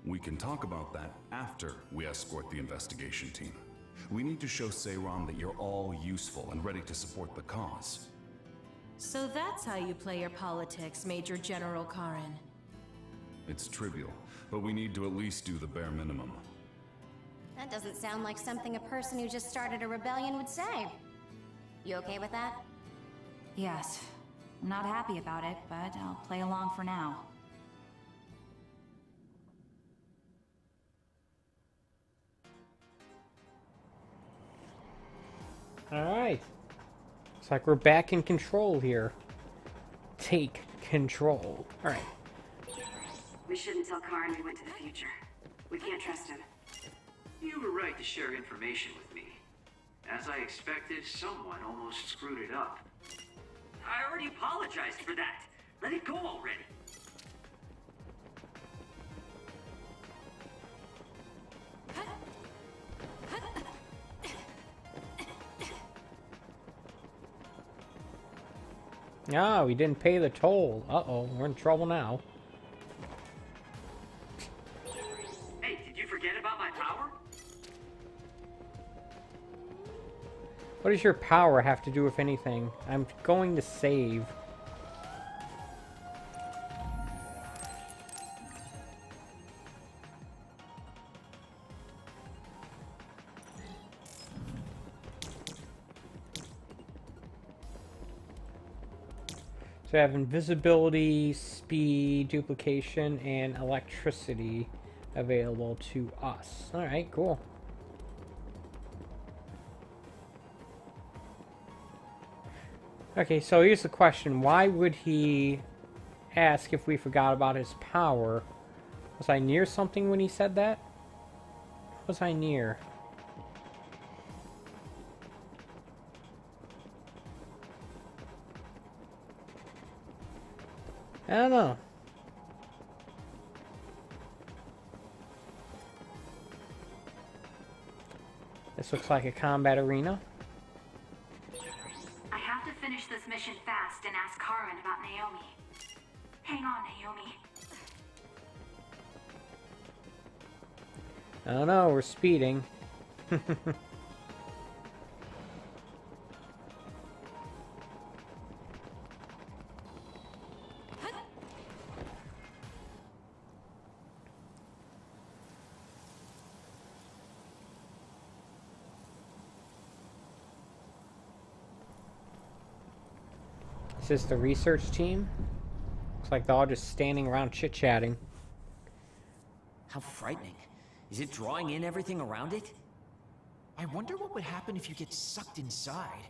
We can talk about that after we escort the investigation team. We need to show Seiron that you're all useful and ready to support the cause. So that's how you play your politics, Major General Karen. It's trivial, but we need to at least do the bare minimum. That doesn't sound like something a person who just started a rebellion would say. You okay with that? Yes. I'm not happy about it, but I'll play along for now. Alright. Looks like we're back in control here. Take control. Alright. We shouldn't tell Karen we went to the future. We can't trust him. You were right to share information with me. As I expected, someone almost screwed it up. I already apologized for that. Let it go already. Ah, we didn't pay the toll. Uh-oh, we're in trouble now. Hey, did you forget about my power? What does your power have to do with anything? I'm going to save. So I have invisibility, speed, duplication, and electricity available to us. Alright, cool. Okay, so here's the question. Why would he ask if we forgot about his power? Was I near something when he said that? Was I near? I don't know. This looks like a combat arena. I have to finish this mission fast and ask Karen about Naomi. Hang on, Naomi. I don't know, we're speeding. Is this the research team? Looks like they're all just standing around chit-chatting. How frightening. Is it drawing in everything around it? I wonder what would happen if you get sucked inside.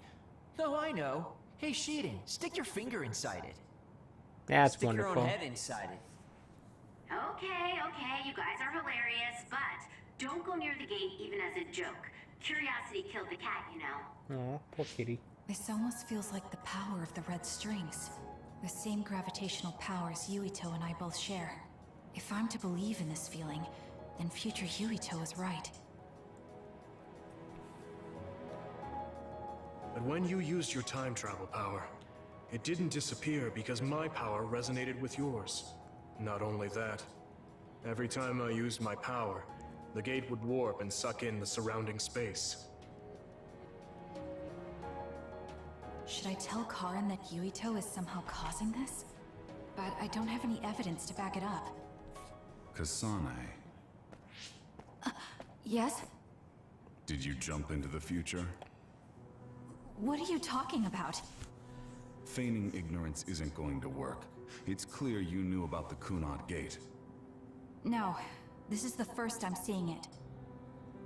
Oh, I know. Hey, Shiden, stick your finger inside it. That's Stick wonderful. your own head inside it. Okay, you guys are hilarious, but don't go near the gate even as a joke. Curiosity killed the cat, you know. Oh, poor kitty. This almost feels like the power of the red strings. The same gravitational powers Yuito and I both share. If I'm to believe in this feeling, then future Yuito is right. But when you used your time travel power, it didn't disappear because my power resonated with yours. Not only that, every time I used my power, the gate would warp and suck in the surrounding space. Should I tell Karin that Yuito is somehow causing this? But I don't have any evidence to back it up. Kasane, Yes? did you jump into the future? What are you talking about? Feigning ignorance isn't going to work. It's clear you knew about the Kunad Gate. No, this is the first I'm seeing it.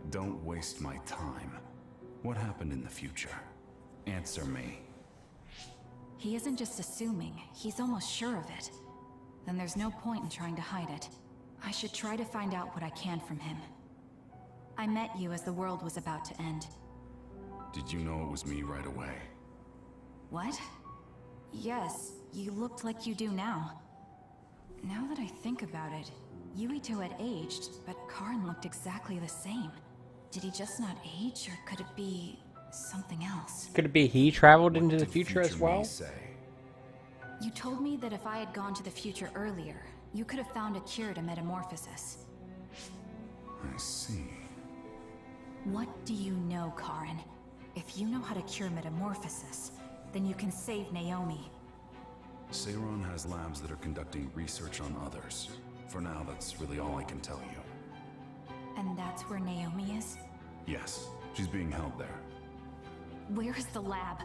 Don't waste my time. What happened in the future? Answer me. He isn't just assuming, he's almost sure of it. Then there's no point in trying to hide it. I should try to find out what I can from him. I met you as the world was about to end. Did you know it was me right away? What? Yes, you looked like you do now. Now that I think about it, Yuito had aged, but Karin looked exactly the same. Did he just not age, or could it be something else? Could it be he traveled into the future as well? You told me that if I had gone to the future earlier, you could have found a cure to metamorphosis. I see. What do you know, Karin? If you know how to cure metamorphosis, then you can save Naomi. Seiron has labs that are conducting research on others. For now, that's really all I can tell you. And that's where Naomi is? Yes, she's being held there. Where is the lab?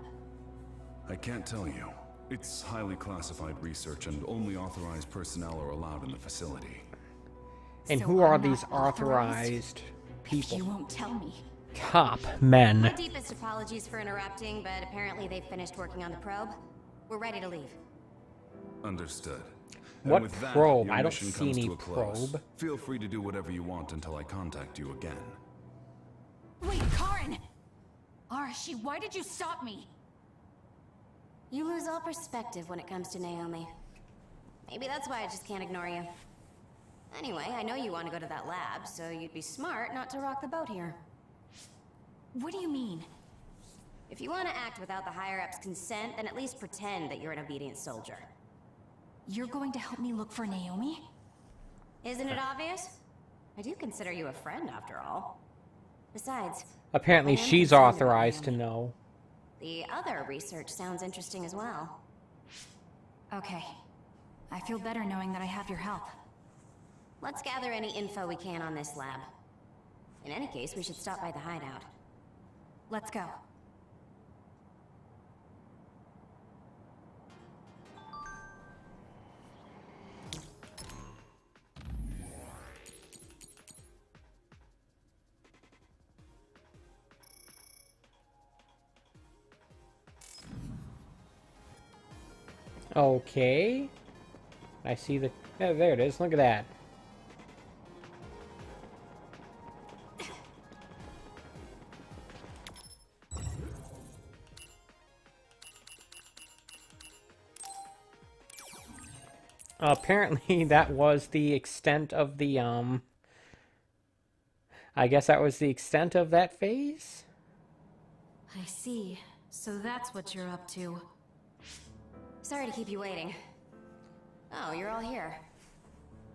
I can't tell you. It's highly classified research and only authorized personnel are allowed in the facility. And So who are I'm not these authorized If people? you won't tell me. Top men. My deepest apologies for interrupting, but apparently they've finished working on the probe. We're ready to leave. Understood. What And with that, probe? your I don't mission see comes any to a close. probe. Feel free to do whatever you want until I contact you again. Wait, Karin! Arashi, why did you stop me? You lose all perspective when it comes to Naomi. Maybe that's why I just can't ignore you. Anyway, I know you want to go to that lab, so you'd be smart not to rock the boat here. What do you mean? If you want to act without the higher-ups' consent, then at least pretend that you're an obedient soldier. You're going to help me look for Naomi? Isn't it obvious? I do consider you a friend, after all. Besides, Apparently I am she's concerned about authorized to Naomi. know. The other research sounds interesting as well. Okay. I feel better knowing that I have your help. Let's gather any info we can on this lab. In any case, we should stop by the hideout. Let's go. Okay. I see the... Yeah, there it is. Look at that. Apparently that was the extent of the, I guess that was the extent of that phase? I see. So that's what you're up to. Sorry to keep you waiting. Oh, you're all here.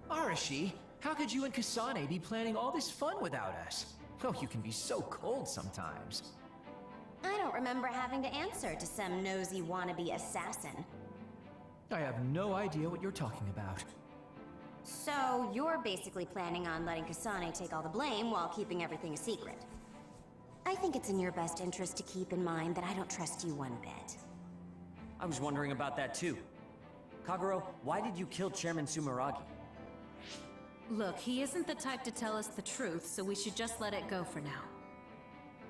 Arashi, how could you and Kasane be planning all this fun without us? Oh, you can be so cold sometimes. I don't remember having to answer to some nosy wannabe assassin. I have no idea what you're talking about. So, you're basically planning on letting Kasane take all the blame while keeping everything a secret. I think it's in your best interest to keep in mind that I don't trust you one bit. I was wondering about that too. Kagero, why did you kill Chairman Sumeragi? Look, he isn't the type to tell us the truth, so we should just let it go for now.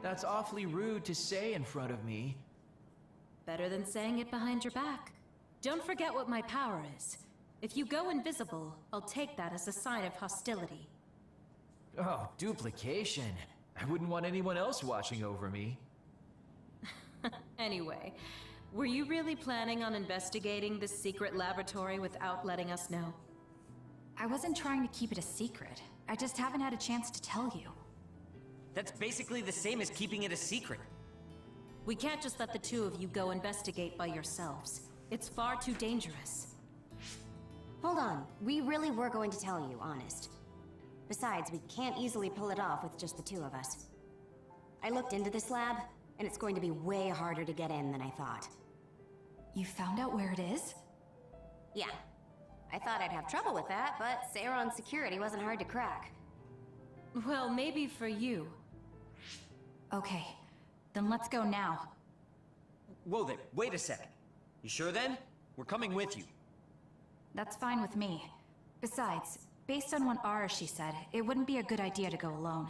That's awfully rude to say in front of me. Better than saying it behind your back. Don't forget what my power is. If you go invisible, I'll take that as a sign of hostility. Oh, duplication. I wouldn't want anyone else watching over me. Anyway, were you really planning on investigating this secret laboratory without letting us know? I wasn't trying to keep it a secret. I just haven't had a chance to tell you. That's basically the same as keeping it a secret. We can't just let the two of you go investigate by yourselves. It's far too dangerous. Hold on, we really were going to tell you, honest. Besides, we can't easily pull it off with just the two of us. I looked into this lab, and it's going to be way harder to get in than I thought. You found out where it is? Yeah. I thought I'd have trouble with that, but Seiron's security wasn't hard to crack. Well, maybe for you. Okay, then let's go now. Whoa there, wait a second. You sure then? We're coming with you. That's fine with me. Besides, based on what Arashi said, it wouldn't be a good idea to go alone.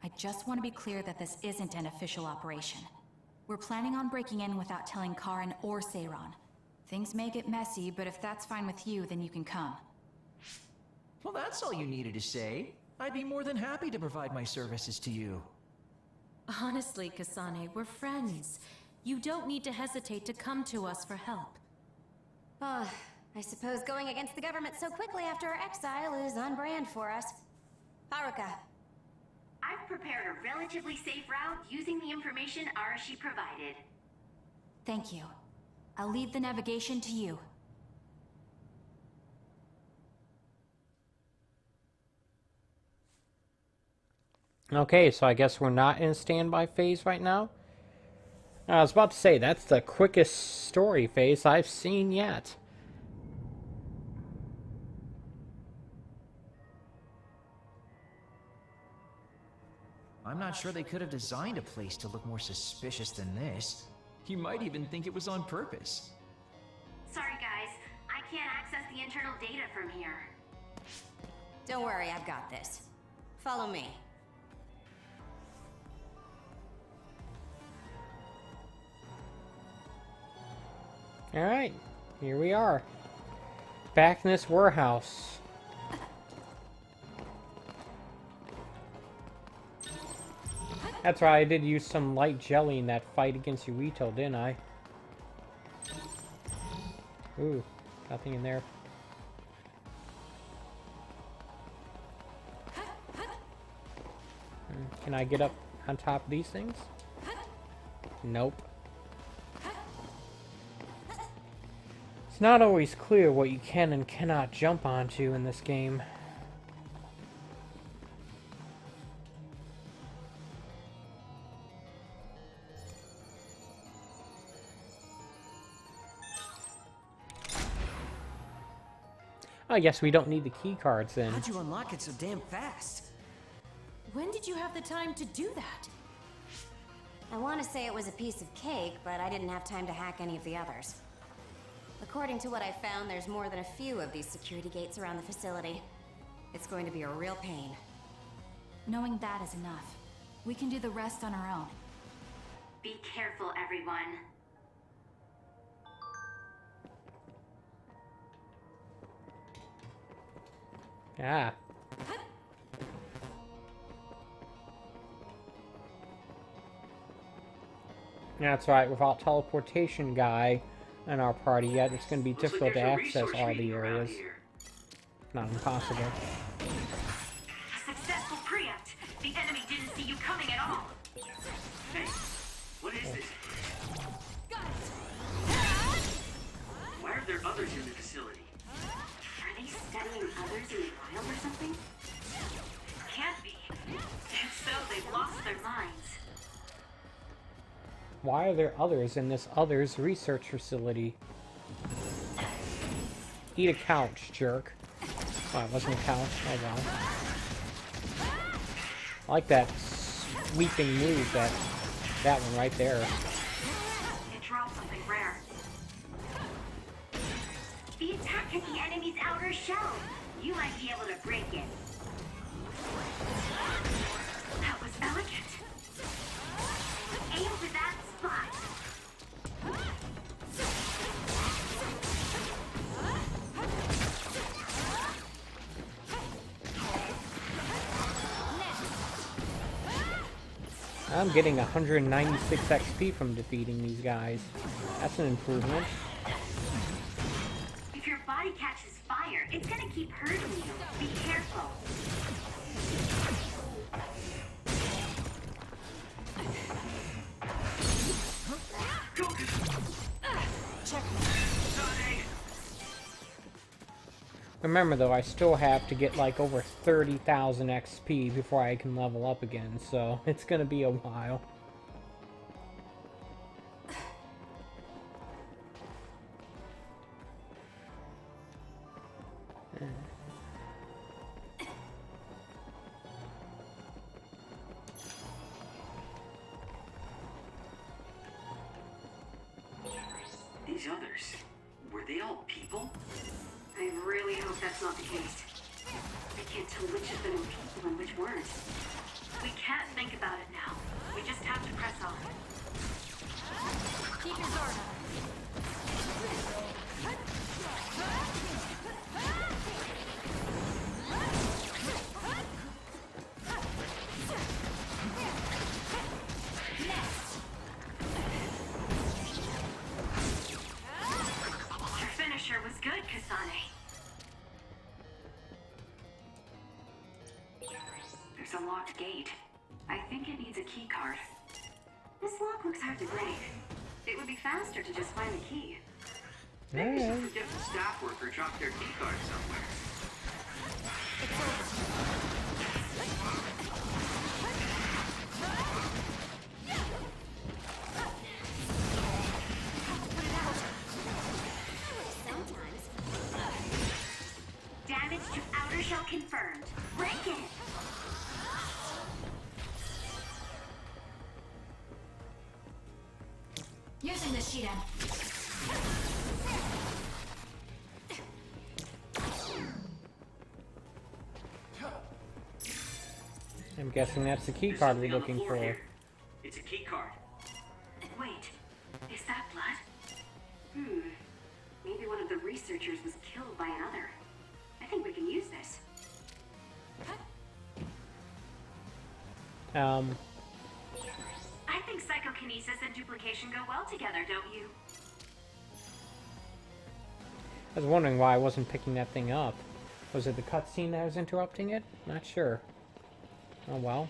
I just want to be clear that this isn't an official operation. We're planning on breaking in without telling Karen or Seiron. Things may get messy, but if that's fine with you, then you can come. Well, that's all you needed to say. I'd be more than happy to provide my services to you. Honestly, Kasane, we're friends. You don't need to hesitate to come to us for help. I suppose going against the government so quickly after our exile is on brand for us. Haruka. I've prepared a relatively safe route using the information Arashi provided. Thank you. I'll leave the navigation to you. Okay, so I guess we're not in standby phase right now. I was about to say, that's the quickest story phase I've seen yet. I'm not sure they could have designed a place to look more suspicious than this. You might even think it was on purpose. Sorry guys, I can't access the internal data from here. Don't worry, I've got this. Follow me. Alright, here we are. Back in this warehouse. That's right, I did use some light jelly in that fight against Yuito, didn't I? Ooh, nothing in there. Can I get up on top of these things? Nope. It's not always clear what you can and cannot jump onto in this game. I guess we don't need the key cards then. How'd you unlock it so damn fast? When did you have the time to do that? I want to say it was a piece of cake, but I didn't have time to hack any of the others. According to what I found, there's more than a few of these security gates around the facility. It's going to be a real pain. Knowing that is enough. We can do the rest on our own. Be careful, everyone. Ah. That's right, without teleportation guy in our party yet, it's going to be difficult to access all the areas. Not impossible. A successful preempt. The enemy didn't see you coming at all. Hey, what is this? Why are there others in the facility? Are they studying others in the wild or something? Can't be. If so, they've lost their minds. Why are there others in this others research facility? Eat a couch, jerk. Oh, it wasn't a couch. Oh well. I like that sweeping move, that one right there. It dropped something rare. The attack hit the enemy's outer shell. You might be able to break it. That was elegant. Aim for that spot. I'm getting 196 XP from defeating these guys. That's an improvement. If your body catches fire, it's gonna keep hurting you. Be careful. Remember though, I still have to get like over 30,000 XP before I can level up again, so it's gonna be a while. These others, were they all people? I really hope that's not the case. I can't tell which of them are people and which weren't. We can't think about it now. We just have to press on. Keep your guard up. Your finisher was good, Kasane. There's a locked gate. I think it needs a key card. This lock looks hard to break. It would be faster to just find the key. Maybe some different staff worker dropped their key card somewhere. Damage to outer shell confirmed. Break it! Using the Shidan. I'm guessing that's the key card we're looking for. Here. It's a key card. Wait, is that blood? Maybe one of the researchers was killed by another. I think we can use this. I think psychokinesis and duplication go well together, don't you? I was wondering why I wasn't picking that thing up. Was it the cutscene that was interrupting it? Not sure. Oh well.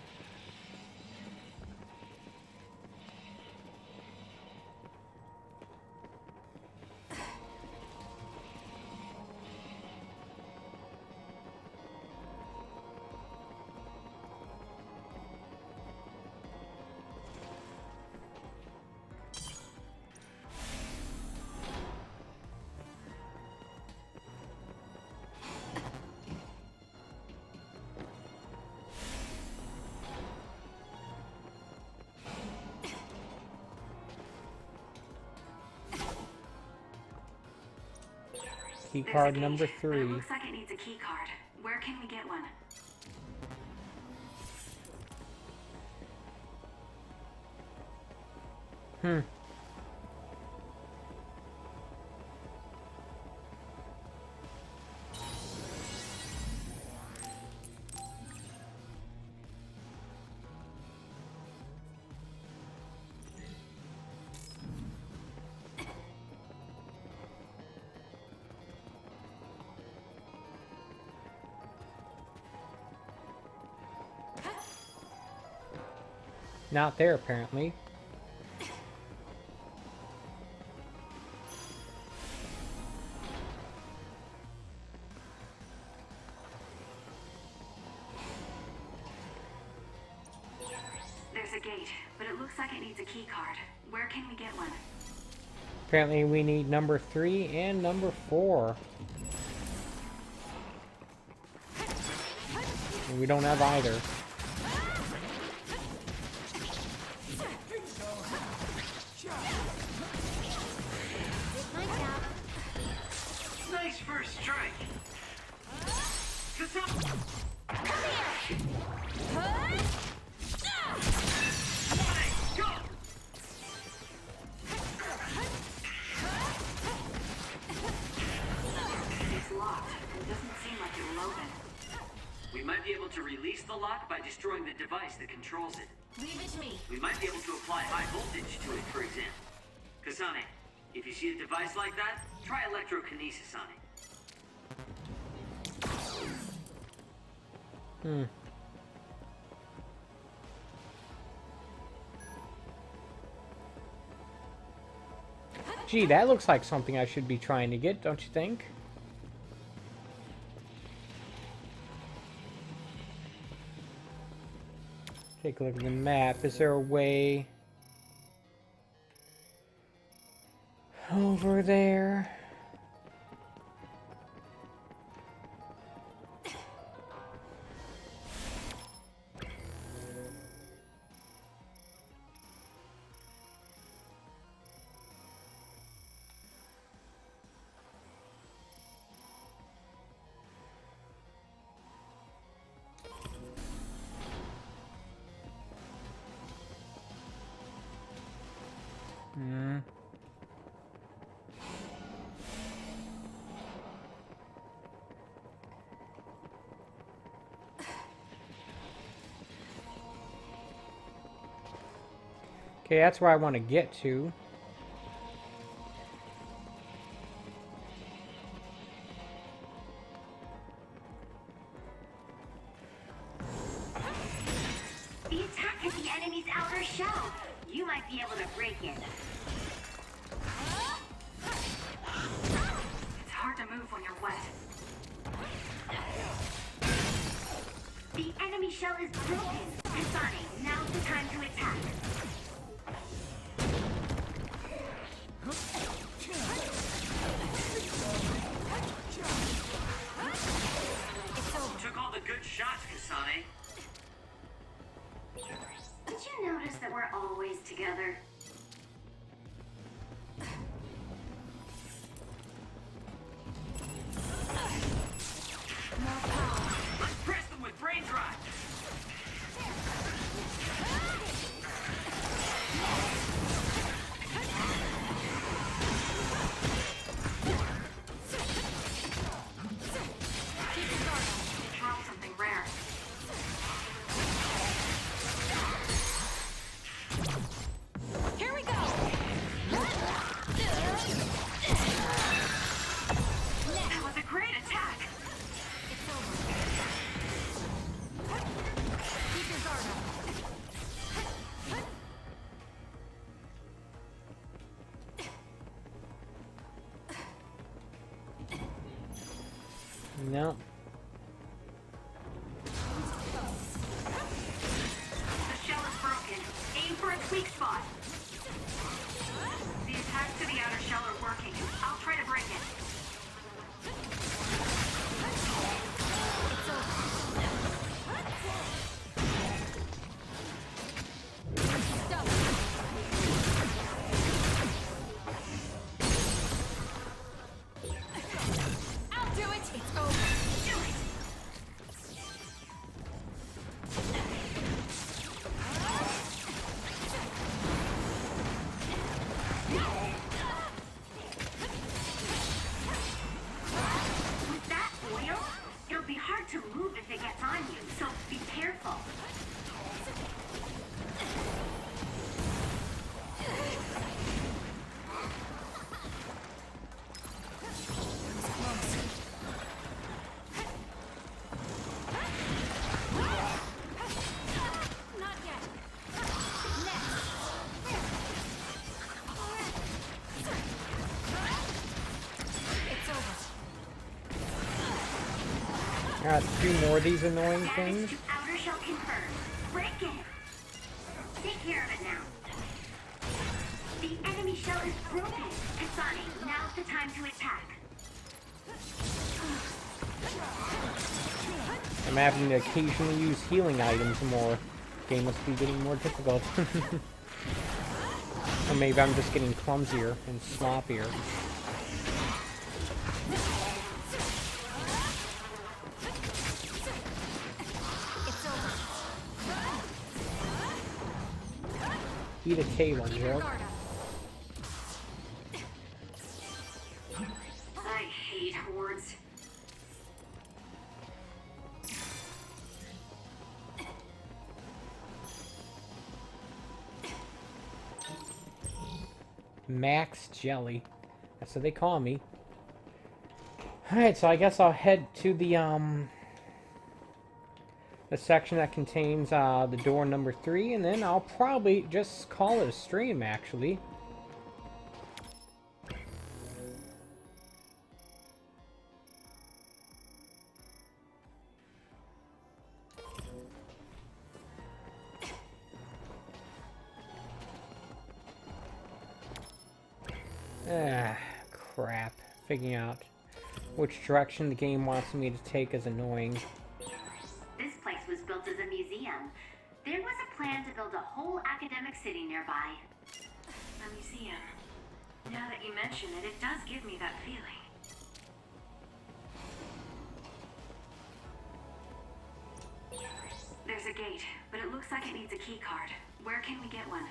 Key card number 3. It looks like it needs a key card. Where can we get one? Not there, apparently. There's a gate, but it looks like it needs a key card. Where can we get one? Apparently we need number 3 and number 4. And we don't have either. Nice first strike. It's locked. It doesn't seem like it will open. We might be able to release the lock by destroying the device that controls it. Leave it to me. We might be able to apply high voltage to it, for example. Kasane, if you see a device like that, try electrokinesis on it. Gee, that looks like something I should be trying to get, don't you think? Take a look at the map. Is there a way over there? Okay, that's where I want to get to. The attack hit the enemy's outer shell. You might be able to break it. It's hard to move when you're wet. The enemy shell is broken. Kasane, now's the time to attack. Took all the good shots, Kasane. Did you notice that we're always together? Let's press them with brain drive. Drop something rare. Here we go. That was a great attack. It's over. Keep your guard up. No. The shell is broken. Aim for its weak spot. The attacks to the outer shell are working. I'll try to break it. It's over. Stop. I'll do it. It's over. Do it. With that oil, it'll be hard to move if it gets on you, so be careful. Not yet. It's over. I got 2 more of these annoying Damage things. to outer shell confirmed. Break it. Take care of it now. The enemy shell is broken. Kasane, now's the time to attack. I'm having to occasionally use healing items more. Game must be getting more difficult. Or maybe I'm just getting clumsier and sloppier. It's over. Eat a K1, Keep your Joe. guard up. I hate hordes. Max Jelly. That's what they call me. Alright, so I guess I'll head to the section that contains the door number 3, and then I'll probably just call it a stream, actually. Ah, crap. Figuring out which direction the game wants me to take is annoying. This place was built as a museum. There was a plan to build a whole academic city nearby. A museum. Now that you mention it, it does give me that feeling. There's a gate, but it looks like it needs a key card. Where can we get one?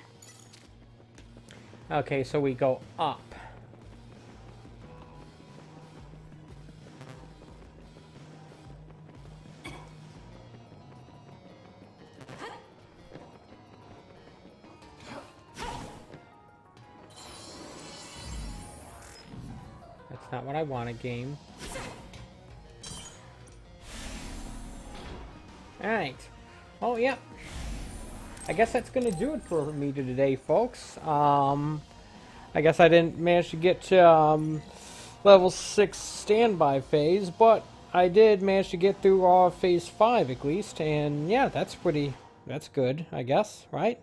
Okay, so we go up. That's not what I wanted, game. Alright. Oh, yeah. I guess that's going to do it for me today, folks. I guess I didn't manage to get to level 6 standby phase, but I did manage to get through phase 5 at least, and yeah, that's good, I guess, right?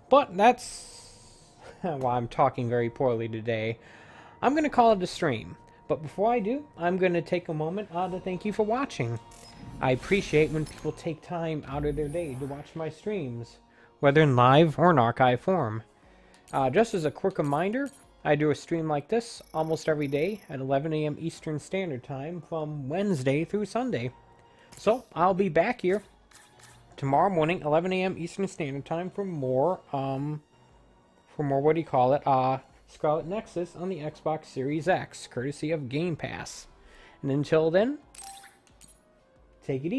But that's, well, I'm talking very poorly today. I'm going to call it a stream, but before I do, I'm going to take a moment to thank you for watching. I appreciate when people take time out of their day to watch my streams, whether in live or in archive form. Just as a quick reminder, I do a stream like this almost every day at 11 a.m. Eastern Standard Time from Wednesday through Sunday. So, I'll be back here tomorrow morning, 11 a.m. Eastern Standard Time for more, what do you call it, Scarlet Nexus on the Xbox Series X, courtesy of Game Pass. And until then, take it easy.